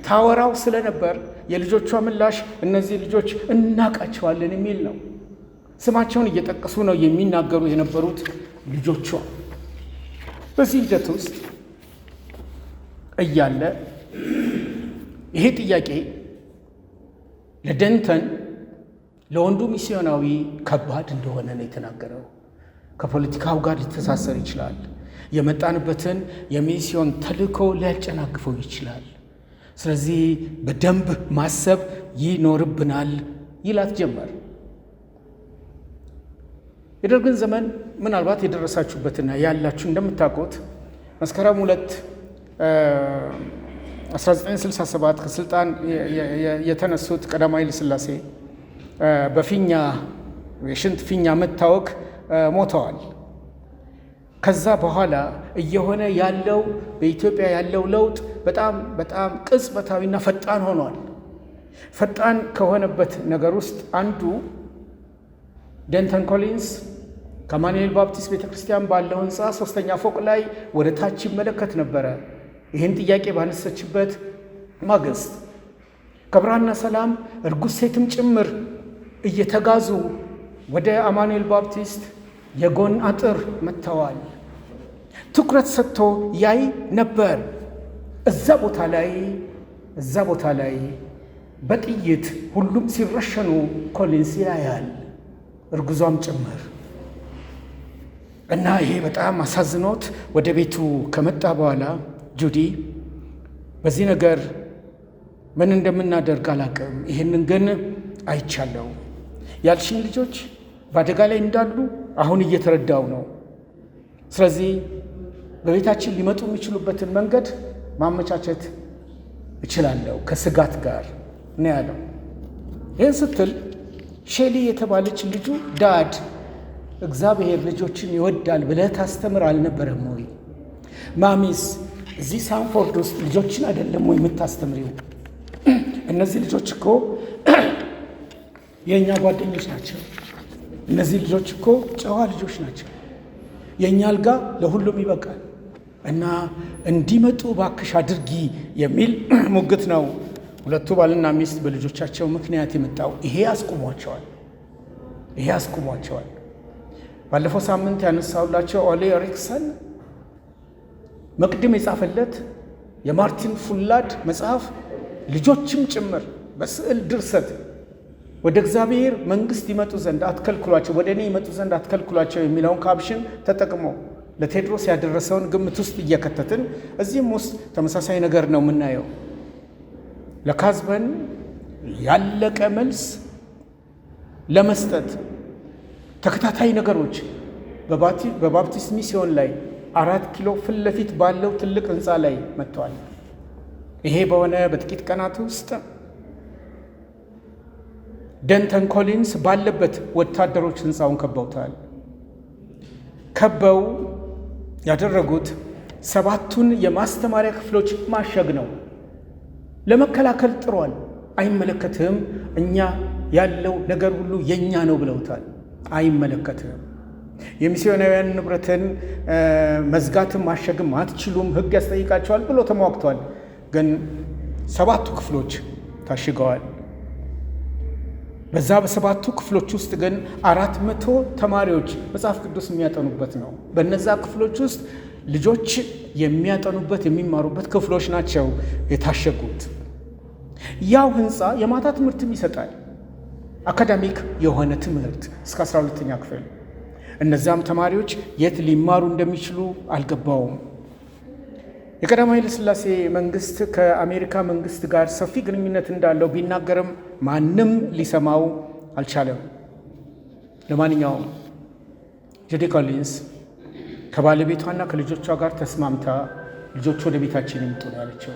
ታወራው ስለነበር የልጆቿ ምላሽ እነዚህ ልጆች እናቃቸዋለን የሚል ነው። ስማቸውን እየጠቀሱ ነው የሚናገሩ የነበሩት ልጆቿ። በዚህ ሂደት ውስጥ እያለ ይሄ ጥያቄ ለደንተን ለወንዱ ሚስዮናዊ ከባድ እንደሆነ ነው የተናገረው። ከፖለቲካው ጋር ሊተሳሰር ይችላል። የመጣንበትን የሚስዮን ተልእኮ ሊያጨናግፈው ይችላል። ስለዚህ በደንብ ማሰብ ይኖርብናል ይላት ጀመር። የደርግን ዘመን ምናልባት የደረሳችሁበትና ያላችሁ እንደምታውቁት መስከረም 2 1967 ከስልጣን የተነሱት ቀዳማዊ ኃይለ ሥላሴ በፊኛ የሽንት ፊኛ መታወክ ሞተዋል። ከዛ በኋላ እየሆነ ያለው በኢትዮጵያ ያለው ለውጥ በጣም ቅጽበታዊና ፈጣን ሆኗል። ፈጣን ከሆነበት ነገር ውስጥ አንዱ ደንተን ኮሊንስ ከአማኑኤል ባፕቲስት ቤተክርስቲያን ባለው ህንፃ 3ኛ ፎቅ ላይ ወደ ታች ይመለከት ነበረ። ይህን ጥያቄ ባነሰችበት ማግስት ከብርሃንና ሰላም እርጉዝ ሴትም ጭምር እየተጋዙ ወደ አማኑኤል ባፕቲስት የጎን አጥር መጥተዋል። ትኩረት ሰጥቶ ያይ ነበር። እዛ ቦታ ላይ በጥይት ሁሉም ሲረሸኑ ኮሊንስ ያያል፣ እርጉዟም ጭምር። እና ይሄ በጣም አሳዝኖት ወደ ቤቱ ከመጣ በኋላ ጁዲ በዚህ ነገር ምን እንደምናደርግ አላውቅም፣ ይህንን ግን አይቻለው። ያልሽኝ ልጆች በአደጋ ላይ እንዳሉ አሁን እየተረዳው ነው። ስለዚህ በቤታችን ሊመጡ የሚችሉበትን መንገድ ማመቻቸት እችላለሁ ከስጋት ጋር ነው ያለው። ይህን ስትል ሼሊ የተባለች ልጁ ዳድ እግዚአብሔር ልጆችን ይወዳል ብለህ ታስተምር አልነበረም ወይ? ማሚስ እዚህ ሳንፎርድ ውስጥ ልጆችን አይደለም ወይ የምታስተምሪው? እነዚህ ልጆች እኮ የእኛ ጓደኞች ናቸው። እነዚህ ልጆች እኮ ጨዋ ልጆች ናቸው። የእኛ አልጋ ለሁሉም ይበቃል እና እንዲመጡ ባክሽ አድርጊ የሚል ሙግት ነው ሁለቱ ባልና ሚስት በልጆቻቸው ምክንያት የመጣው። ይሄ አስቁሟቸዋል። ባለፈው ሳምንት ያነሳሁላቸው ኦሌ ኤሪክሰን መቅድም የጻፈለት የማርቲን ፉላድ መጽሐፍ ልጆችም ጭምር በስዕል ድርሰት ወደ እግዚአብሔር መንግሥት ይመጡ ዘንድ አትከልክሏቸው፣ ወደ እኔ ይመጡ ዘንድ አትከልክሏቸው የሚለውን ካፕሽን ተጠቅሞ ለቴድሮስ ያደረሰውን ግምት ውስጥ እየከተትን እዚህም ውስጥ ተመሳሳይ ነገር ነው የምናየው። ለካዝበን ያለቀ መልስ ለመስጠት ተከታታይ ነገሮች በባፕቲስት ሚስዮን ላይ 4 ኪሎ ፊት ለፊት ባለው ትልቅ ህንፃ ላይ መጥተዋል። ይሄ በሆነ በጥቂት ቀናት ውስጥ ደንተን ኮሊንስ ባለበት ወታደሮች ህንፃውን ከበውታል። ከበው ያደረጉት 7ቱን የማስተማሪያ ክፍሎች ማሸግ ነው። ለመከላከል ጥሯል። አይመለከትህም፣ እኛ ያለው ነገር ሁሉ የኛ ነው ብለውታል። አይመለከትህም፣ የሚስዮናውያን ንብረትን መዝጋትም ማሸግም አትችሉም፣ ህግ ያስጠይቃቸዋል ብሎ ተሟግቷል። ግን 7ቱ ክፍሎች ታሽገዋል። በዛ በ7ቱ ክፍሎች ውስጥ ግን 400 ተማሪዎች መጽሐፍ ቅዱስ የሚያጠኑበት ነው። በነዛ ክፍሎች ውስጥ ልጆች የሚያጠኑበት የሚማሩበት ክፍሎች ናቸው የታሸጉት። ያው ህንፃ የማታ ትምህርትም ይሰጣል፣ አካዳሚክ የሆነ ትምህርት እስከ 12ኛ ክፍል። እነዛም ተማሪዎች የት ሊማሩ እንደሚችሉ አልገባውም። የቀዳማዊ ኃይለ ሥላሴ መንግስት ከአሜሪካ መንግስት ጋር ሰፊ ግንኙነት እንዳለው ቢናገርም ማንም ሊሰማው አልቻለም። ለማንኛውም ጁዲ ኮሊንስ ከባለቤቷና ከልጆቿ ጋር ተስማምታ ልጆቹ ወደ ቤታችን ይምጡ ነው ያለችው።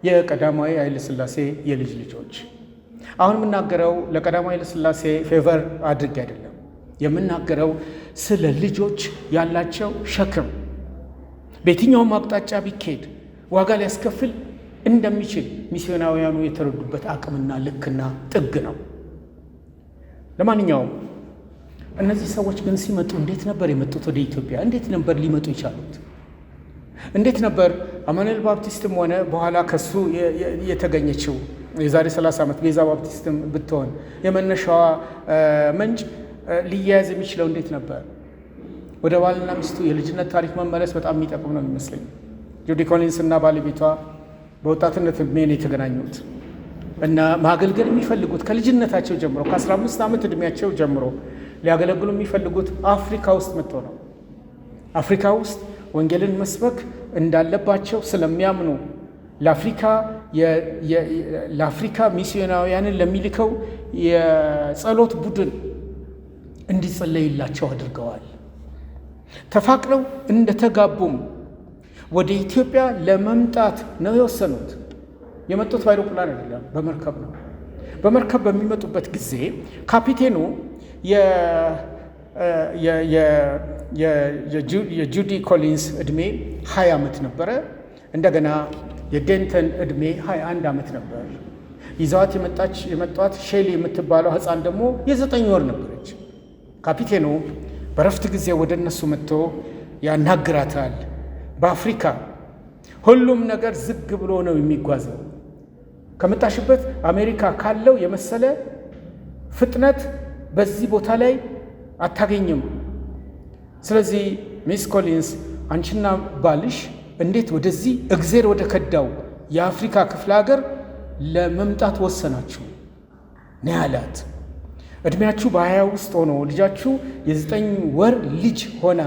የቀዳማዊ ኃይለ ሥላሴ የልጅ ልጆች። አሁን የምናገረው ለቀዳማዊ ኃይለ ሥላሴ ፌቨር አድርጌ አይደለም የምናገረው፣ ስለ ልጆች ያላቸው ሸክም በየትኛውም አቅጣጫ ቢካሄድ ዋጋ ሊያስከፍል እንደሚችል ሚስዮናውያኑ የተረዱበት አቅምና ልክና ጥግ ነው። ለማንኛውም እነዚህ ሰዎች ግን ሲመጡ እንዴት ነበር የመጡት? ወደ ኢትዮጵያ እንዴት ነበር ሊመጡ የቻሉት? እንዴት ነበር አማኑኤል ባፕቲስትም ሆነ በኋላ ከሱ የተገኘችው የዛሬ 30 ዓመት ቤዛ ባፕቲስትም ብትሆን የመነሻዋ ምንጭ ሊያያዝ የሚችለው እንዴት ነበር? ወደ ባልና ሚስቱ የልጅነት ታሪክ መመለስ በጣም የሚጠቅም ነው የሚመስለኝ። ጁዲ ኮሊንስ እና ባለቤቷ በወጣትነት ዕድሜ ነው የተገናኙት እና ማገልገል የሚፈልጉት ከልጅነታቸው ጀምሮ ከ15 ዓመት ዕድሜያቸው ጀምሮ ሊያገለግሉ የሚፈልጉት አፍሪካ ውስጥ መጥተው ነው። አፍሪካ ውስጥ ወንጌልን መስበክ እንዳለባቸው ስለሚያምኑ ለአፍሪካ ሚስዮናውያንን ለሚልከው የጸሎት ቡድን እንዲጸለይላቸው አድርገዋል። ተፋቅረው እንደተጋቡም ወደ ኢትዮጵያ ለመምጣት ነው የወሰኑት። የመጡት በአይሮፕላን አይደለም፣ በመርከብ ነው። በመርከብ በሚመጡበት ጊዜ ካፒቴኑ የጁዲ ኮሊንስ ዕድሜ 20 ዓመት ነበረ። እንደገና የደንተን ዕድሜ 21 ዓመት ነበር። ይዘዋት የመጧት ሼሊ የምትባለው ሕፃን ደግሞ የ9 ወር ነበረች። ካፒቴኑ በረፍት ጊዜ ወደ እነሱ መጥቶ ያናግራታል። በአፍሪካ ሁሉም ነገር ዝግ ብሎ ነው የሚጓዘው። ከመጣሽበት አሜሪካ ካለው የመሰለ ፍጥነት በዚህ ቦታ ላይ አታገኝም። ስለዚህ ሚስ ኮሊንስ አንቺና ባልሽ እንዴት ወደዚህ እግዜር ወደ ከዳው የአፍሪካ ክፍለ ሀገር ለመምጣት ወሰናችሁ ነው ያላት። ዕድሜያችሁ በ20 ውስጥ ሆኖ ልጃችሁ የ9 ወር ልጅ ሆና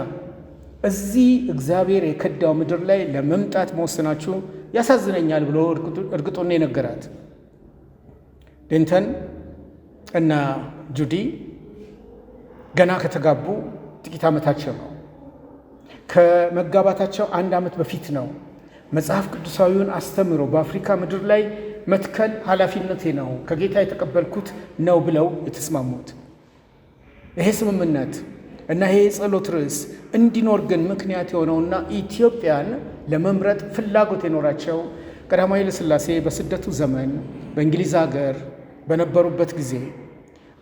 እዚህ እግዚአብሔር የከዳው ምድር ላይ ለመምጣት መወሰናችሁ ያሳዝነኛል ብሎ እርግጡን የነገራት። ዴንተን እና ጁዲ ገና ከተጋቡ ጥቂት ዓመታቸው ነው። ከመጋባታቸው 1 ዓመት በፊት ነው መጽሐፍ ቅዱሳዊውን አስተምሮ በአፍሪካ ምድር ላይ መትከል ኃላፊነቴ ነው፣ ከጌታ የተቀበልኩት ነው ብለው የተስማሙት። ይሄ ስምምነት እና ይሄ የጸሎት ርዕስ እንዲኖር ግን ምክንያት የሆነውና ኢትዮጵያን ለመምረጥ ፍላጎት የኖራቸው ቀዳማዊ ኃይለ ሥላሴ በስደቱ ዘመን በእንግሊዝ ሀገር በነበሩበት ጊዜ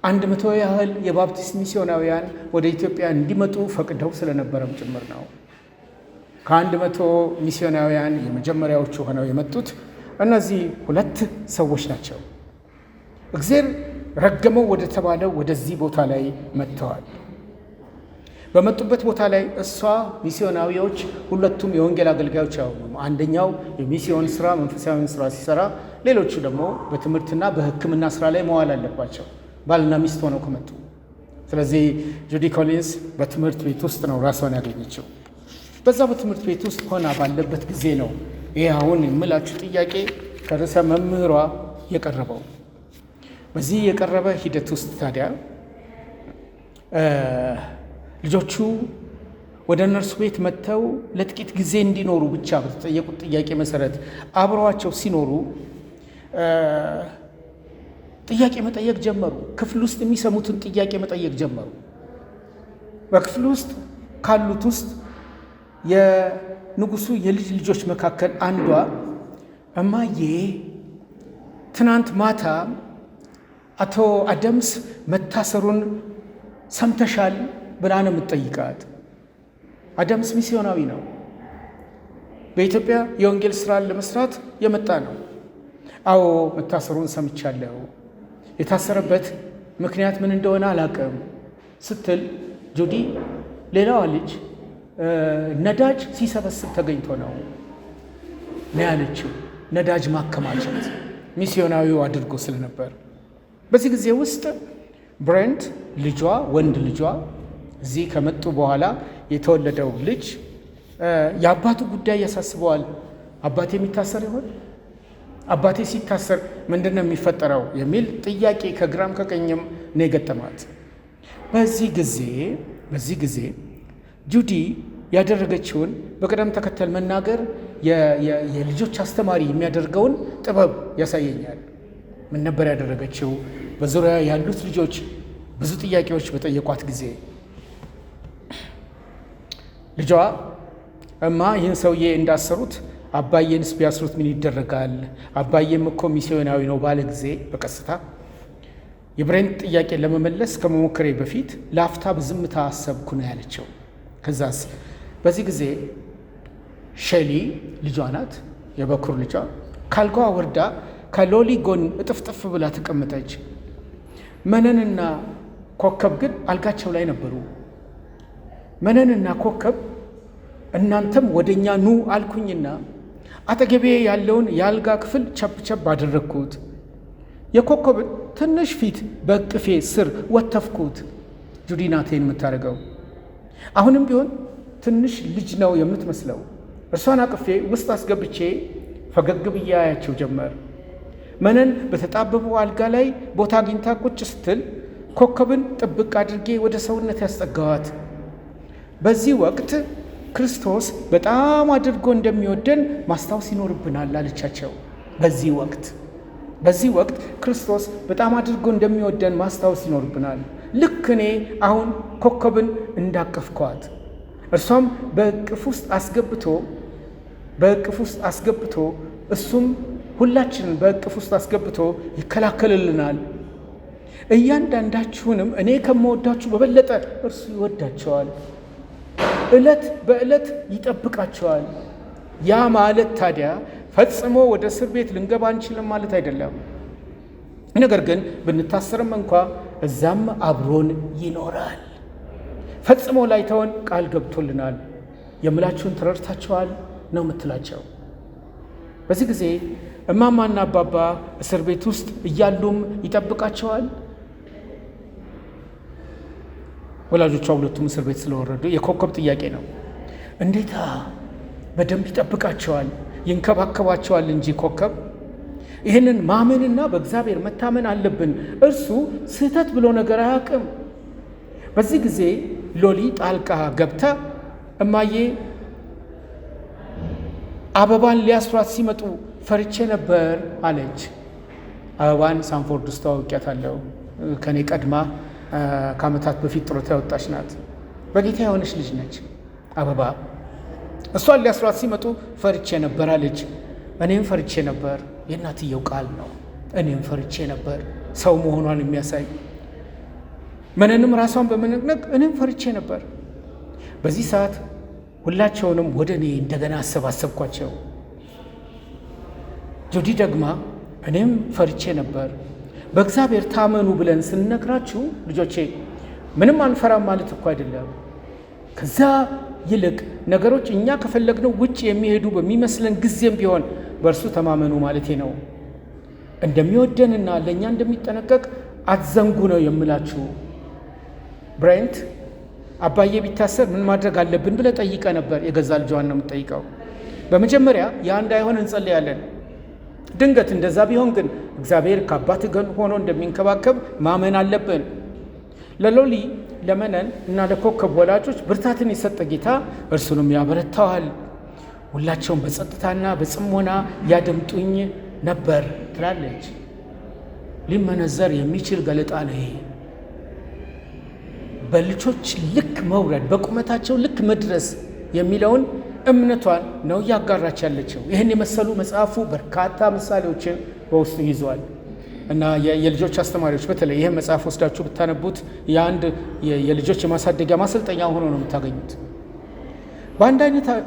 100 ያህል የባፕቲስት ሚስዮናውያን ወደ ኢትዮጵያ እንዲመጡ ፈቅደው ስለነበረም ጭምር ነው። ከ100 ሚስዮናውያን የመጀመሪያዎቹ ሆነው የመጡት እነዚህ 2 ሰዎች ናቸው። እግዚአብሔር ረገመው ወደ ተባለው ወደዚህ ቦታ ላይ መጥተዋል። በመጡበት ቦታ ላይ እሷ ሚስዮናዊዎች ሁለቱም የወንጌል አገልጋዮች አይሆኑም። አንደኛው የሚስዮን ስራ መንፈሳዊን ስራ ሲሰራ፣ ሌሎቹ ደግሞ በትምህርትና በሕክምና ስራ ላይ መዋል አለባቸው ባልና ሚስት ሆነው ከመጡ። ስለዚህ ጁዲ ኮሊንስ በትምህርት ቤት ውስጥ ነው ራሷን ያገኘችው። በዛ በትምህርት ቤት ውስጥ ሆና ባለበት ጊዜ ነው ይህ አሁን የምላችሁ ጥያቄ ከርዕሰ መምህሯ የቀረበው። በዚህ የቀረበ ሂደት ውስጥ ታዲያ ልጆቹ ወደ እነርሱ ቤት መጥተው ለጥቂት ጊዜ እንዲኖሩ ብቻ በተጠየቁት ጥያቄ መሰረት አብረዋቸው ሲኖሩ ጥያቄ መጠየቅ ጀመሩ። ክፍል ውስጥ የሚሰሙትን ጥያቄ መጠየቅ ጀመሩ። በክፍል ውስጥ ካሉት ውስጥ የንጉሱ የልጅ ልጆች መካከል አንዷ እማዬ ትናንት ማታ አቶ አደምስ መታሰሩን ሰምተሻል ብላ ነው የምትጠይቃት። አደምስ ሚስዮናዊ ነው። በኢትዮጵያ የወንጌል ስራን ለመስራት የመጣ ነው። አዎ መታሰሩን ሰምቻለሁ። የታሰረበት ምክንያት ምን እንደሆነ አላውቅም ስትል ጁዲ ሌላዋ ልጅ ነዳጅ ሲሰበስብ ተገኝቶ ነው ያለችው። ነዳጅ ማከማቸት ሚስዮናዊው አድርጎ ስለነበር በዚህ ጊዜ ውስጥ ብሬንት ልጇ ወንድ ልጇ እዚህ ከመጡ በኋላ የተወለደው ልጅ የአባቱ ጉዳይ ያሳስበዋል። አባቴ የሚታሰር ይሆን? አባቴ ሲታሰር ምንድን ነው የሚፈጠረው የሚል ጥያቄ ከግራም ከቀኝም ነው የገጠማት። በዚህ ጊዜ ጁዲ ያደረገችውን በቅደም ተከተል መናገር የልጆች አስተማሪ የሚያደርገውን ጥበብ ያሳየኛል። ምን ነበር ያደረገችው? በዙሪያ ያሉት ልጆች ብዙ ጥያቄዎች በጠየቋት ጊዜ ልጇ እማ ይህን ሰውዬ እንዳሰሩት አባዬንስ ቢያስሩት ምን ይደረጋል? አባዬም እኮ ሚስዮናዊ ነው ባለ ጊዜ በቀስታ የብሬንት ጥያቄ ለመመለስ ከመሞከሬ በፊት ለአፍታ በዝምታ አሰብኩ ነው ያለችው። ከዛስ በዚህ ጊዜ ሼሊ ልጇ ናት፣ የበኩር ልጇ ካልጋዋ ወርዳ ከሎሊ ጎን እጥፍጥፍ ብላ ተቀመጠች። መነንና ኮከብ ግን አልጋቸው ላይ ነበሩ። መነንና ኮከብ እናንተም ወደኛ ኑ አልኩኝና አጠገቤ ያለውን የአልጋ ክፍል ቸብቸብ አደረግኩት። የኮከብን ትንሽ ፊት በእቅፌ ስር ወተፍኩት። ጁዲ ናቴን የምታደርገው አሁንም ቢሆን ትንሽ ልጅ ነው የምትመስለው። እርሷን አቅፌ ውስጥ አስገብቼ ፈገግ ብዬ አያቸው ጀመር። መነን በተጣበበው አልጋ ላይ ቦታ አግኝታ ቁጭ ስትል ኮከብን ጥብቅ አድርጌ ወደ ሰውነት ያስጠጋዋት። በዚህ ወቅት ክርስቶስ በጣም አድርጎ እንደሚወደን ማስታወስ ይኖርብናል አለቻቸው። በዚህ ወቅት ክርስቶስ በጣም አድርጎ እንደሚወደን ማስታወስ ይኖርብናል። ልክ እኔ አሁን ኮከብን እንዳቀፍኳት እርሷም በእቅፍ ውስጥ አስገብቶ እሱም ሁላችንን በእቅፍ ውስጥ አስገብቶ ይከላከልልናል። እያንዳንዳችሁንም እኔ ከምወዳችሁ በበለጠ እርሱ ይወዳቸዋል፣ ዕለት በዕለት ይጠብቃቸዋል። ያ ማለት ታዲያ ፈጽሞ ወደ እስር ቤት ልንገባ አንችልም ማለት አይደለም። ነገር ግን ብንታሰርም እንኳ እዛም አብሮን ይኖራል። ፈጽሞ ላይተወን ቃል ገብቶልናል። የምላችሁን ተረድታችኋል? ነው የምትላቸው። በዚህ ጊዜ እማማና አባባ እስር ቤት ውስጥ እያሉም ይጠብቃቸዋል። ወላጆቿ ሁለቱም እስር ቤት ስለወረዱ የኮከብ ጥያቄ ነው። እንዴታ በደንብ ይጠብቃቸዋል፣ ይንከባከባቸዋል እንጂ ኮከብ። ይህንን ማመንና በእግዚአብሔር መታመን አለብን። እርሱ ስህተት ብሎ ነገር አያውቅም። በዚህ ጊዜ ሎሊ ጣልቃ ገብታ እማዬ አበባን ሊያስሯት ሲመጡ ፈርቼ ነበር አለች። አበባን ሳንፎርድ ውስጥ ተዋውቂያታለሁ። ከኔ ቀድማ ከዓመታት በፊት ጡረታ ያወጣች ናት። በጌታ የሆነች ልጅ ነች አበባ። እሷን ሊያስሯት ሲመጡ ፈርቼ ነበር አለች። እኔም ፈርቼ ነበር። የእናትየው ቃል ነው። እኔም ፈርቼ ነበር፣ ሰው መሆኗን የሚያሳይ ምንንም ራሷን በመነቅነቅ እኔም ፈርቼ ነበር። በዚህ ሰዓት ሁላቸውንም ወደ እኔ እንደገና አሰባሰብኳቸው። ጆዲ ደግማ እኔም ፈርቼ ነበር። በእግዚአብሔር ታመኑ ብለን ስንነግራችሁ ልጆቼ ምንም አንፈራም ማለት እኮ አይደለም። ከዛ ይልቅ ነገሮች እኛ ከፈለግነው ውጭ የሚሄዱ በሚመስለን ጊዜም ቢሆን በእርሱ ተማመኑ ማለቴ ነው። እንደሚወደንና ለእኛ እንደሚጠነቀቅ አትዘንጉ ነው የምላችሁ። ብራይንት አባዬ ቢታሰር ምን ማድረግ አለብን ብለ ጠይቀ ነበር። የገዛ ልጇን ነው የምጠይቀው። በመጀመሪያ ያ እንዳይሆን እንጸልያለን። ድንገት እንደዛ ቢሆን ግን እግዚአብሔር ከአባት ገን ሆኖ እንደሚንከባከብ ማመን አለብን። ለሎሊ ለመነን እና ለኮከብ ወላጆች ብርታትን የሰጠ ጌታ እርሱንም ያበረታዋል። ሁላቸውም በጸጥታና በጽሞና ያደምጡኝ ነበር ትላለች። ሊመነዘር የሚችል ገለጣ ነው ይሄ። በልጆች ልክ መውረድ፣ በቁመታቸው ልክ መድረስ የሚለውን እምነቷን ነው እያጋራች ያለችው። ይህን የመሰሉ መጽሐፉ በርካታ ምሳሌዎችን በውስጡ ይዟል እና የልጆች አስተማሪዎች በተለይ ይህን መጽሐፍ ወስዳችሁ ብታነቡት የአንድ የልጆች የማሳደጊያ ማሰልጠኛ ሆኖ ነው የምታገኙት።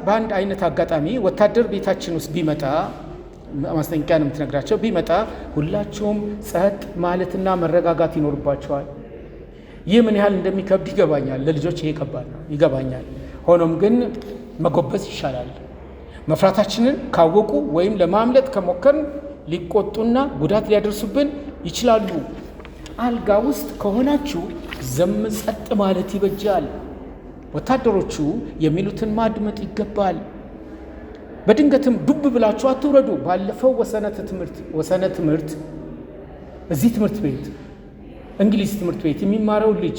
በአንድ አይነት አጋጣሚ ወታደር ቤታችን ውስጥ ቢመጣ፣ ማስጠንቀቂያ ነው የምትነግራቸው፣ ቢመጣ ሁላችሁም ጸጥ ማለትና መረጋጋት ይኖርባቸዋል። ይህ ምን ያህል እንደሚከብድ ይገባኛል። ለልጆች ይሄ ከባድ ነው ይገባኛል። ሆኖም ግን መጎበዝ ይሻላል። መፍራታችንን ካወቁ ወይም ለማምለጥ ከሞከርን ሊቆጡና ጉዳት ሊያደርሱብን ይችላሉ። አልጋ ውስጥ ከሆናችሁ ዝም ጸጥ ማለት ይበጃል። ወታደሮቹ የሚሉትን ማድመጥ ይገባል። በድንገትም ዱብ ብላችሁ አትውረዱ። ባለፈው ወሰነ ትምህርት እዚህ ትምህርት ቤት እንግሊዝ ትምህርት ቤት የሚማረው ልጅ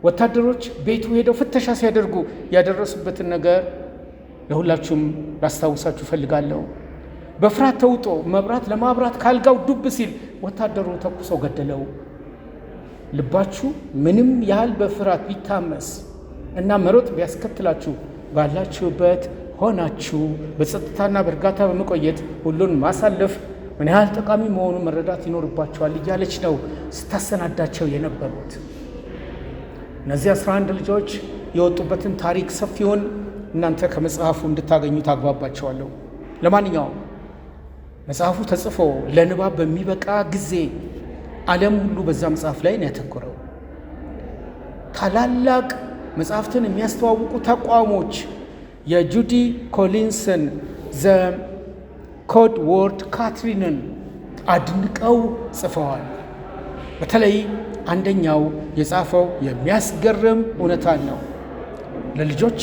ወታደሮች ቤቱ ሄደው ፍተሻ ሲያደርጉ ያደረሱበትን ነገር ለሁላችሁም ላስታውሳችሁ ፈልጋለሁ። በፍርሃት ተውጦ መብራት ለማብራት ካልጋው ዱብ ሲል ወታደሩ ተኩሶ ገደለው። ልባችሁ ምንም ያህል በፍርሃት ቢታመስ እና መሮጥ ቢያስከትላችሁ ባላችሁበት ሆናችሁ በጸጥታና በእርጋታ በመቆየት ሁሉን ማሳለፍ ምን ያህል ጠቃሚ መሆኑን መረዳት ይኖርባቸዋል እያለች ነው ስታሰናዳቸው የነበሩት። እነዚህ 11 ልጆች የወጡበትን ታሪክ ሰፊውን እናንተ ከመጽሐፉ እንድታገኙ ታግባባቸዋለሁ። ለማንኛውም መጽሐፉ ተጽፎ ለንባብ በሚበቃ ጊዜ ዓለም ሁሉ በዛ መጽሐፍ ላይ ነው ያተኮረው። ታላላቅ መጽሐፍትን የሚያስተዋውቁ ተቋሞች የጁዲ ኮሊንስን ዘ ኮድ ወርድ ካትሪንን አድንቀው ጽፈዋል። በተለይ አንደኛው የጻፈው የሚያስገርም እውነታን ነው። ለልጆች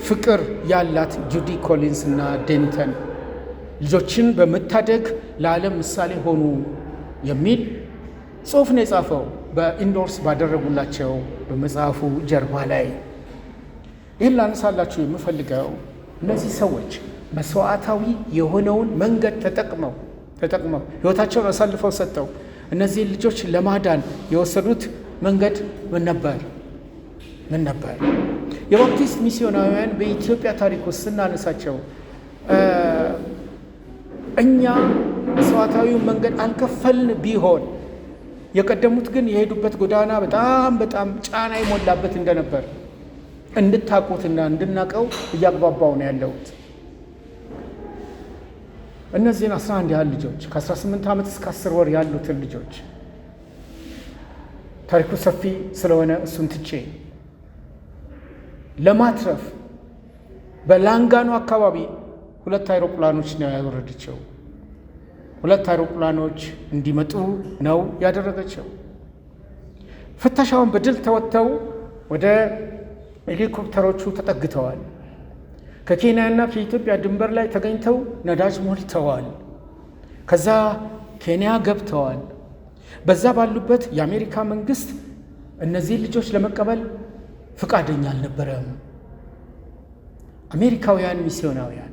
ፍቅር ያላት ጁዲ ኮሊንስ እና ዴንተን ልጆችን በመታደግ ለዓለም ምሳሌ ሆኑ የሚል ጽሑፍ ነው የጻፈው በኢንዶርስ ባደረጉላቸው በመጽሐፉ ጀርባ ላይ። ይህን ላነሳላችሁ የምፈልገው እነዚህ ሰዎች መስዋዕታዊ የሆነውን መንገድ ተጠቅመው ሕይወታቸውን አሳልፈው ሰጥተው እነዚህ ልጆች ለማዳን የወሰዱት መንገድ ምን ነበር? የባፕቲስት ሚስዮናውያን በኢትዮጵያ ታሪክ ውስጥ ስናነሳቸው እኛ መስዋዕታዊውን መንገድ አልከፈልን ቢሆን የቀደሙት ግን የሄዱበት ጎዳና በጣም ጫና የሞላበት እንደነበር እንድታቁትና እንድናቀው እያግባባው ነው ያለሁት። እነዚህን 11 ያህል ልጆች ከ18 ዓመት እስከ 10 ወር ያሉትን ልጆች ታሪኩ ሰፊ ስለሆነ እሱን ትቼ ለማትረፍ በላንጋኖ አካባቢ 2 አይሮፕላኖች ነው ያወረደችው። 2 አይሮፕላኖች እንዲመጡ ነው ያደረገችው። ፍተሻውን በድል ተወጥተው ወደ ሄሊኮፕተሮቹ ተጠግተዋል። ከኬንያና ከኢትዮጵያ ድንበር ላይ ተገኝተው ነዳጅ ሞልተዋል። ከዛ ኬንያ ገብተዋል። በዛ ባሉበት የአሜሪካ መንግስት እነዚህ ልጆች ለመቀበል ፍቃደኛ አልነበረም። አሜሪካውያን ሚስዮናውያን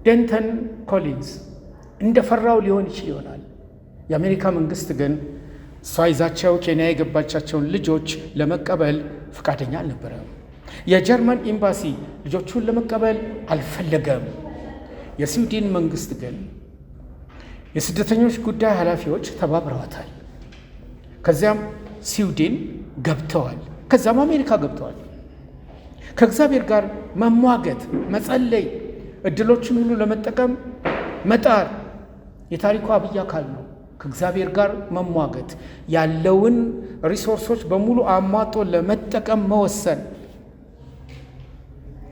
ደንተን ኮሊንስ እንደፈራው ሊሆን ይችል ይሆናል። የአሜሪካ መንግስት ግን እሷ ይዛቸው ኬንያ የገባቻቸውን ልጆች ለመቀበል ፍቃደኛ አልነበረም። የጀርመን ኤምባሲ ልጆቹን ለመቀበል አልፈለገም። የስዊድን መንግስት ግን የስደተኞች ጉዳይ ኃላፊዎች ተባብረዋታል። ከዚያም ስዊድን ገብተዋል። ከዚያም አሜሪካ ገብተዋል። ከእግዚአብሔር ጋር መሟገት፣ መጸለይ፣ እድሎችን ሁሉ ለመጠቀም መጣር የታሪኩ አብይ አካል ነው። ከእግዚአብሔር ጋር መሟገት፣ ያለውን ሪሶርሶች በሙሉ አሟጦ ለመጠቀም መወሰን።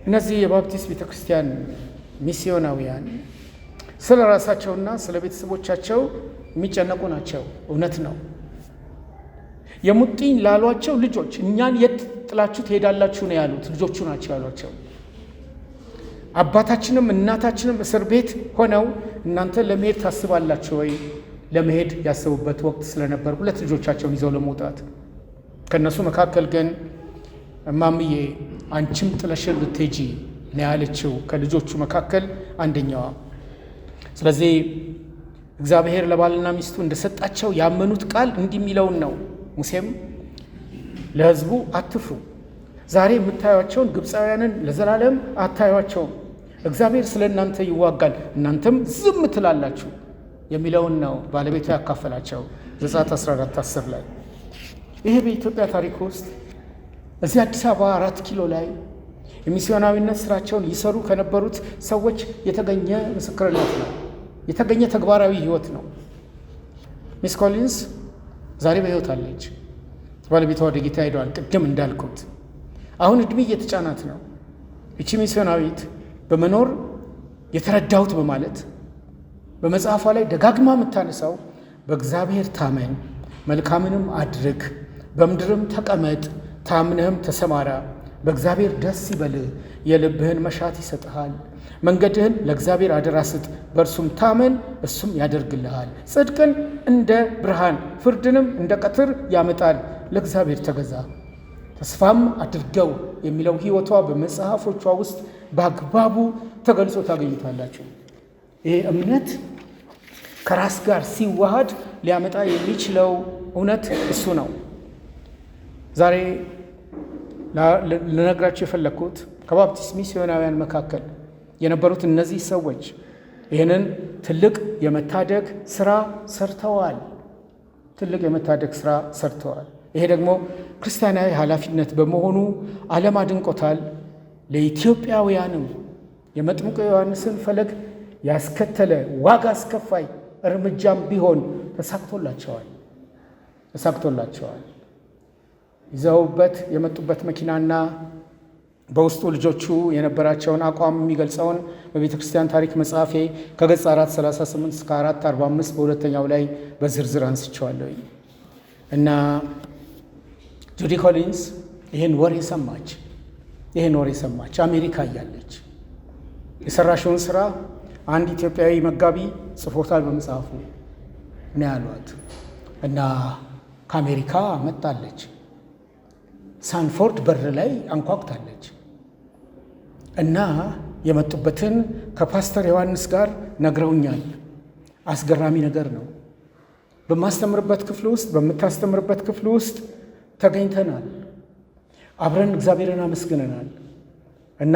እነዚህ የባፕቲስት ቤተክርስቲያን ሚስዮናውያን ስለ ራሳቸውና ስለ ቤተሰቦቻቸው የሚጨነቁ ናቸው። እውነት ነው። የሙጥኝ ላሏቸው ልጆች እኛን የት ጥላችሁ ትሄዳላችሁ ነው ያሉት። ልጆቹ ናቸው ያሏቸው። አባታችንም እናታችንም እስር ቤት ሆነው እናንተ ለመሄድ ታስባላችሁ ወይ? ለመሄድ ያሰቡበት ወቅት ስለነበር 2 ልጆቻቸውን ይዘው ለመውጣት። ከነሱ መካከል ግን እማምዬ አንቺም ጥለሽን ልትሄጂ ነው ያለችው ከልጆቹ መካከል አንደኛዋ። ስለዚህ እግዚአብሔር ለባልና ሚስቱ እንደሰጣቸው ያመኑት ቃል እንዲህ የሚለውን ነው። ሙሴም ለሕዝቡ አትፍሩ፣ ዛሬ የምታዩቸውን ግብፃውያንን ለዘላለም አታዩቸውም፣ እግዚአብሔር ስለ እናንተ ይዋጋል፣ እናንተም ዝም ትላላችሁ የሚለውን ነው ባለቤቱ ያካፈላቸው ዘጸአት 14:10 ላይ። ይሄ በኢትዮጵያ ታሪክ ውስጥ እዚህ አዲስ አበባ 4 ኪሎ ላይ የሚስዮናዊነት ስራቸውን ይሰሩ ከነበሩት ሰዎች የተገኘ ምስክርነት ነው፣ የተገኘ ተግባራዊ ህይወት ነው። ሚስ ኮሊንስ ዛሬ በህይወት አለች። ባለቤቷ ወደ ጌታ ሄደዋል። ቅድም እንዳልኩት አሁን እድሜ እየተጫናት ነው። እቺ ሚስዮናዊት በመኖር የተረዳሁት በማለት በመጽሐፏ ላይ ደጋግማ የምታነሳው በእግዚአብሔር ታመን፣ መልካምንም አድርግ፣ በምድርም ተቀመጥ፣ ታምነህም ተሰማራ፣ በእግዚአብሔር ደስ ይበልህ፣ የልብህን መሻት ይሰጥሃል፣ መንገድህን ለእግዚአብሔር አደራ ስጥ፣ በእርሱም ታመን፣ እሱም ያደርግልሃል፣ ጽድቅን እንደ ብርሃን ፍርድንም እንደ ቀትር ያመጣል፣ ለእግዚአብሔር ተገዛ፣ ተስፋም አድርገው የሚለው ህይወቷ በመጽሐፎቿ ውስጥ በአግባቡ ተገልጾ ታገኙታላችሁ። ይሄ እምነት ከራስ ጋር ሲዋሃድ ሊያመጣ የሚችለው እውነት እሱ ነው። ዛሬ ልነግራችሁ የፈለግኩት ከባፕቲስት ሚስዮናውያን መካከል የነበሩት እነዚህ ሰዎች ይህንን ትልቅ የመታደግ ስራ ሰርተዋል። ትልቅ የመታደግ ስራ ሰርተዋል። ይሄ ደግሞ ክርስቲያናዊ ኃላፊነት በመሆኑ ዓለም አድንቆታል። ለኢትዮጵያውያንም የመጥምቁ ዮሐንስን ፈለግ ያስከተለ ዋጋ አስከፋይ እርምጃም ቢሆን ተሳክቶላቸዋል። ይዘውበት የመጡበት መኪናና በውስጡ ልጆቹ የነበራቸውን አቋም የሚገልጸውን በቤተ ክርስቲያን ታሪክ መጽሐፌ ከገጽ 438 እስከ 445 በሁለተኛው ላይ በዝርዝር አንስቸዋለሁ። እና ጁዲ ኮሊንስ ይህን ወሬ ሰማች አሜሪካ እያለች። የሰራሽውን ስራ አንድ ኢትዮጵያዊ መጋቢ ጽፎታል በመጽሐፉ ነው ያሏት። እና ከአሜሪካ መጣለች። ሳንፎርድ በር ላይ አንኳኩታለች። እና የመጡበትን ከፓስተር ዮሐንስ ጋር ነግረውኛል። አስገራሚ ነገር ነው። በምታስተምርበት ክፍል ውስጥ ተገኝተናል። አብረን እግዚአብሔርን አመስግነናል። እና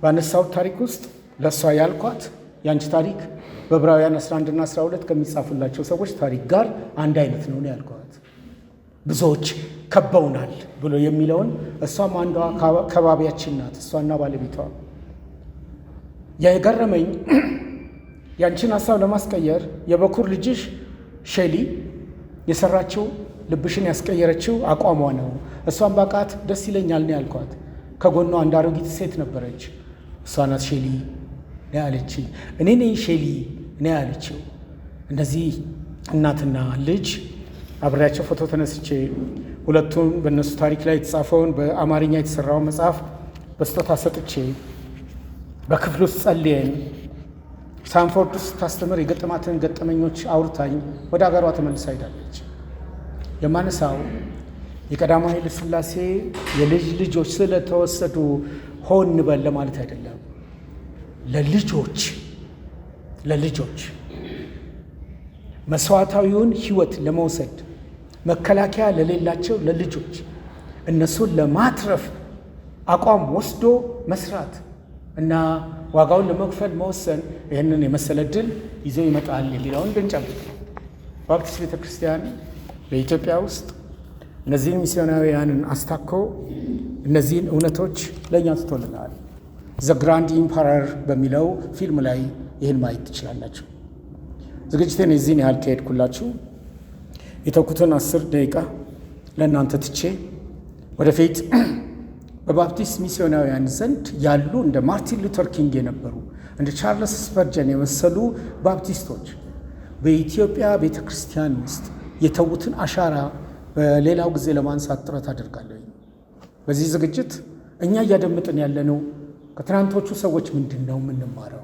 ባነሳሁት ታሪክ ውስጥ ለእሷ ያልኳት ያንቺ ታሪክ በዕብራውያን 11 እና 12 ከሚጻፉላቸው ሰዎች ታሪክ ጋር አንድ አይነት ነው ያልኳት። ብዙዎች ከበውናል ብሎ የሚለውን እሷም አንዷ ከባቢያችን ናት፣ እሷና ባለቤቷ። የገረመኝ ያንቺን ሀሳብ ለማስቀየር የበኩር ልጅሽ ሼሊ የሰራችው ልብሽን ያስቀየረችው አቋሟ ነው። እሷን ባቃት ደስ ይለኛል ነው ያልኳት። ከጎኗ አንድ አሮጊት ሴት ነበረች። እሷ ናት ሼሊ ነው ያለችኝ። እኔ ነኝ ሼሊ ነው ያለችው። እነዚህ እናትና ልጅ አብሬያቸው ፎቶ ተነስቼ ሁለቱም በእነሱ ታሪክ ላይ የተጻፈውን በአማርኛ የተሰራውን መጽሐፍ በስጦታ ሰጥቼ በክፍል ውስጥ ጸልየን ሳንፎርድ ውስጥ ታስተምር የገጠማትን ገጠመኞች አውርታኝ ወደ ሀገሯ ተመልሳ ሄዳለች። የማነሳው የቀዳማዊ ኃይለ ሥላሴ የልጅ ልጆች ስለተወሰዱ ሆን በል ለማለት አይደለም። ለልጆች መስዋዕታዊውን ሕይወት ለመውሰድ መከላከያ ለሌላቸው ለልጆች እነሱን ለማትረፍ አቋም ወስዶ መስራት እና ዋጋውን ለመክፈል መወሰን ይህንን የመሰለ ድል ይዞ ይመጣል የሚለውን እንድንጨብጥ ነው። ባፕቲስት ቤተ ክርስቲያን በኢትዮጵያ ውስጥ እነዚህን ሚስዮናውያንን አስታኮ እነዚህን እውነቶች ለእኛ ትቶልናል። ዘ ግራንድ ኢምፓረር በሚለው ፊልም ላይ ይህን ማየት ትችላላችሁ። ዝግጅቴን የዚህን ያህል ከሄድኩላችሁ የተኩትን 10 ደቂቃ ለእናንተ ትቼ ወደፊት በባፕቲስት ሚስዮናውያን ዘንድ ያሉ እንደ ማርቲን ሉተር ኪንግ የነበሩ እንደ ቻርልስ ስፐርጀን የመሰሉ ባፕቲስቶች በኢትዮጵያ ቤተ ክርስቲያን ውስጥ የተዉትን አሻራ በሌላው ጊዜ ለማንሳት ጥረት አደርጋለሁ። በዚህ ዝግጅት እኛ እያደመጥን ያለነው ከትናንቶቹ ሰዎች ምንድን ነው የምንማረው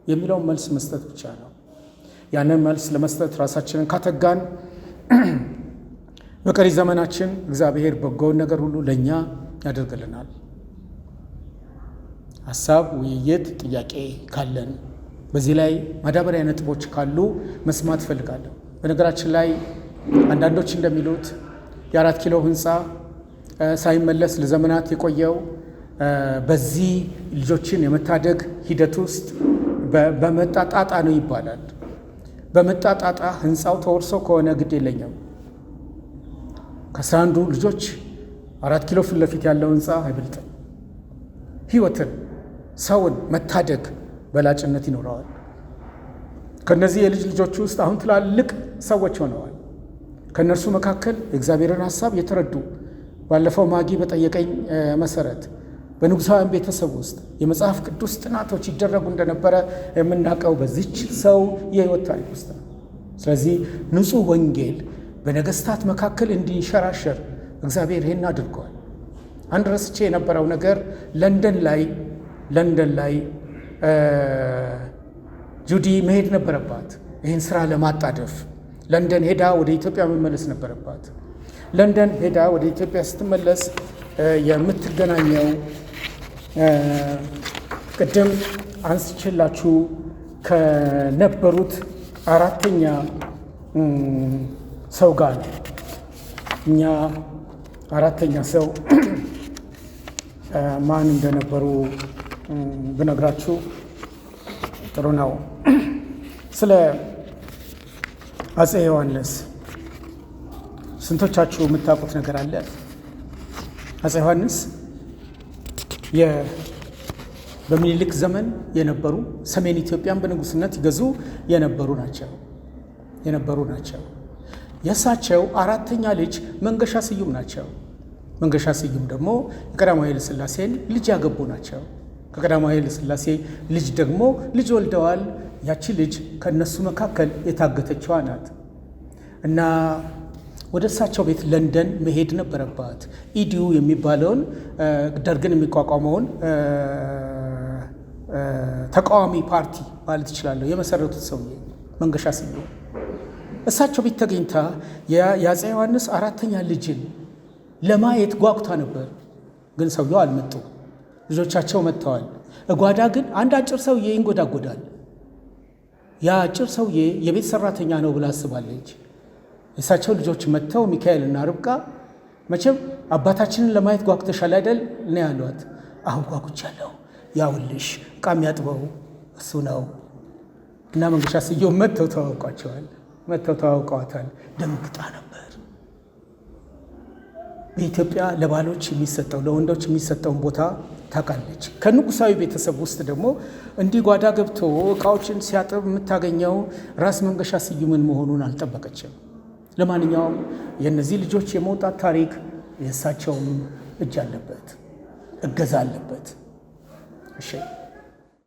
የሚለውን መልስ መስጠት ብቻ ነው። ያንን መልስ ለመስጠት ራሳችንን ካተጋን በቀሪ ዘመናችን እግዚአብሔር በጎውን ነገር ሁሉ ለእኛ ያደርግልናል። ሀሳብ፣ ውይይት፣ ጥያቄ ካለን በዚህ ላይ ማዳበሪያ ነጥቦች ካሉ መስማት እፈልጋለሁ። በነገራችን ላይ አንዳንዶች እንደሚሉት የ4 ኪሎ ህንፃ ሳይመለስ ለዘመናት የቆየው በዚህ ልጆችን የመታደግ ሂደት ውስጥ በመጣጣጣ ነው ይባላል። በመጣጣጣ ህንፃው ተወርሶ ከሆነ ግድ የለኝም። ከ11 ልጆች 4 ኪሎ ፊት ለፊት ያለው ህንፃ አይበልጥም። ህይወትን፣ ሰውን መታደግ በላጭነት ይኖረዋል። ከነዚህ የልጅ ልጆች ውስጥ አሁን ትላልቅ ሰዎች ሆነዋል። ከእነርሱ መካከል የእግዚአብሔርን ሀሳብ የተረዱ ባለፈው ማጊ በጠየቀኝ መሰረት በንጉሳውያን ቤተሰብ ውስጥ የመጽሐፍ ቅዱስ ጥናቶች ይደረጉ እንደነበረ የምናውቀው በዚች ሰው የህይወት ታሪክ ውስጥ ነው። ስለዚህ ንጹሕ ወንጌል በነገስታት መካከል እንዲንሸራሸር እግዚአብሔር ይህን አድርገዋል። አንድ ረስቼ የነበረው ነገር ለንደን ላይ ጁዲ መሄድ ነበረባት። ይህን ስራ ለማጣደፍ ለንደን ሄዳ ወደ ኢትዮጵያ መመለስ ነበረባት። ለንደን ሄዳ ወደ ኢትዮጵያ ስትመለስ የምትገናኘው ቅድም አንስቼላችሁ ከነበሩት 4ኛ ሰው ጋር ነው። እኛ 4ኛ ሰው ማን እንደነበሩ ብነግራችሁ ጥሩ ነው። ስለ አፄ ዮሐንስ ስንቶቻችሁ የምታውቁት ነገር አለ? አፄ ዮሐንስ በምኒልክ ዘመን የነበሩ ሰሜን ኢትዮጵያን በንጉስነት ይገዙ የነበሩ ናቸው። የእሳቸው 4ኛ ልጅ መንገሻ ስዩም ናቸው። መንገሻ ስዩም ደግሞ የቀዳማዊ ኃይለ ሥላሴን ልጅ ያገቡ ናቸው። ከቀዳማዊ ኃይለ ሥላሴ ልጅ ደግሞ ልጅ ወልደዋል። ያቺ ልጅ ከእነሱ መካከል የታገተችዋ ናት እና ወደ እሳቸው ቤት ለንደን መሄድ ነበረባት። ኢዲዩ የሚባለውን ደርግን የሚቋቋመውን ተቃዋሚ ፓርቲ ማለት ይችላለሁ የመሰረቱት ሰውዬ መንገሻ ስዩም እሳቸው ቤት ተገኝታ የአፄ ዮሐንስ 4ኛ ልጅን ለማየት ጓጉታ ነበር። ግን ሰውየው አልመጡም። ልጆቻቸው መጥተዋል። እጓዳ ግን አንድ አጭር ሰውዬ ይንጎዳጎዳል። ያ አጭር ሰውዬ የቤት ሰራተኛ ነው ብላ አስባለች። የእሳቸው ልጆች መጥተው ሚካኤልና ርብቃ መቼም አባታችንን ለማየት ጓጉተሻል አይደል ነው ያሏት። አሁን ጓጉቻለሁ፣ ያውልሽ ዕቃ የሚያጥበው እሱ ነው። እና መንገሻ ስዩም መጥተው ተዋውቀዋታል። ደንግጣ ነበር። በኢትዮጵያ ለባሎች የሚሰጠው ለወንዶች የሚሰጠውን ቦታ ታውቃለች። ከንጉሳዊ ቤተሰብ ውስጥ ደግሞ እንዲህ ጓዳ ገብቶ ዕቃዎችን ሲያጥብ የምታገኘው ራስ መንገሻ ስዩምን መሆኑን አልጠበቀችም። ለማንኛውም የእነዚህ ልጆች የመውጣት ታሪክ የእሳቸውም እጅ አለበት። እገዛ አለበት። እሺ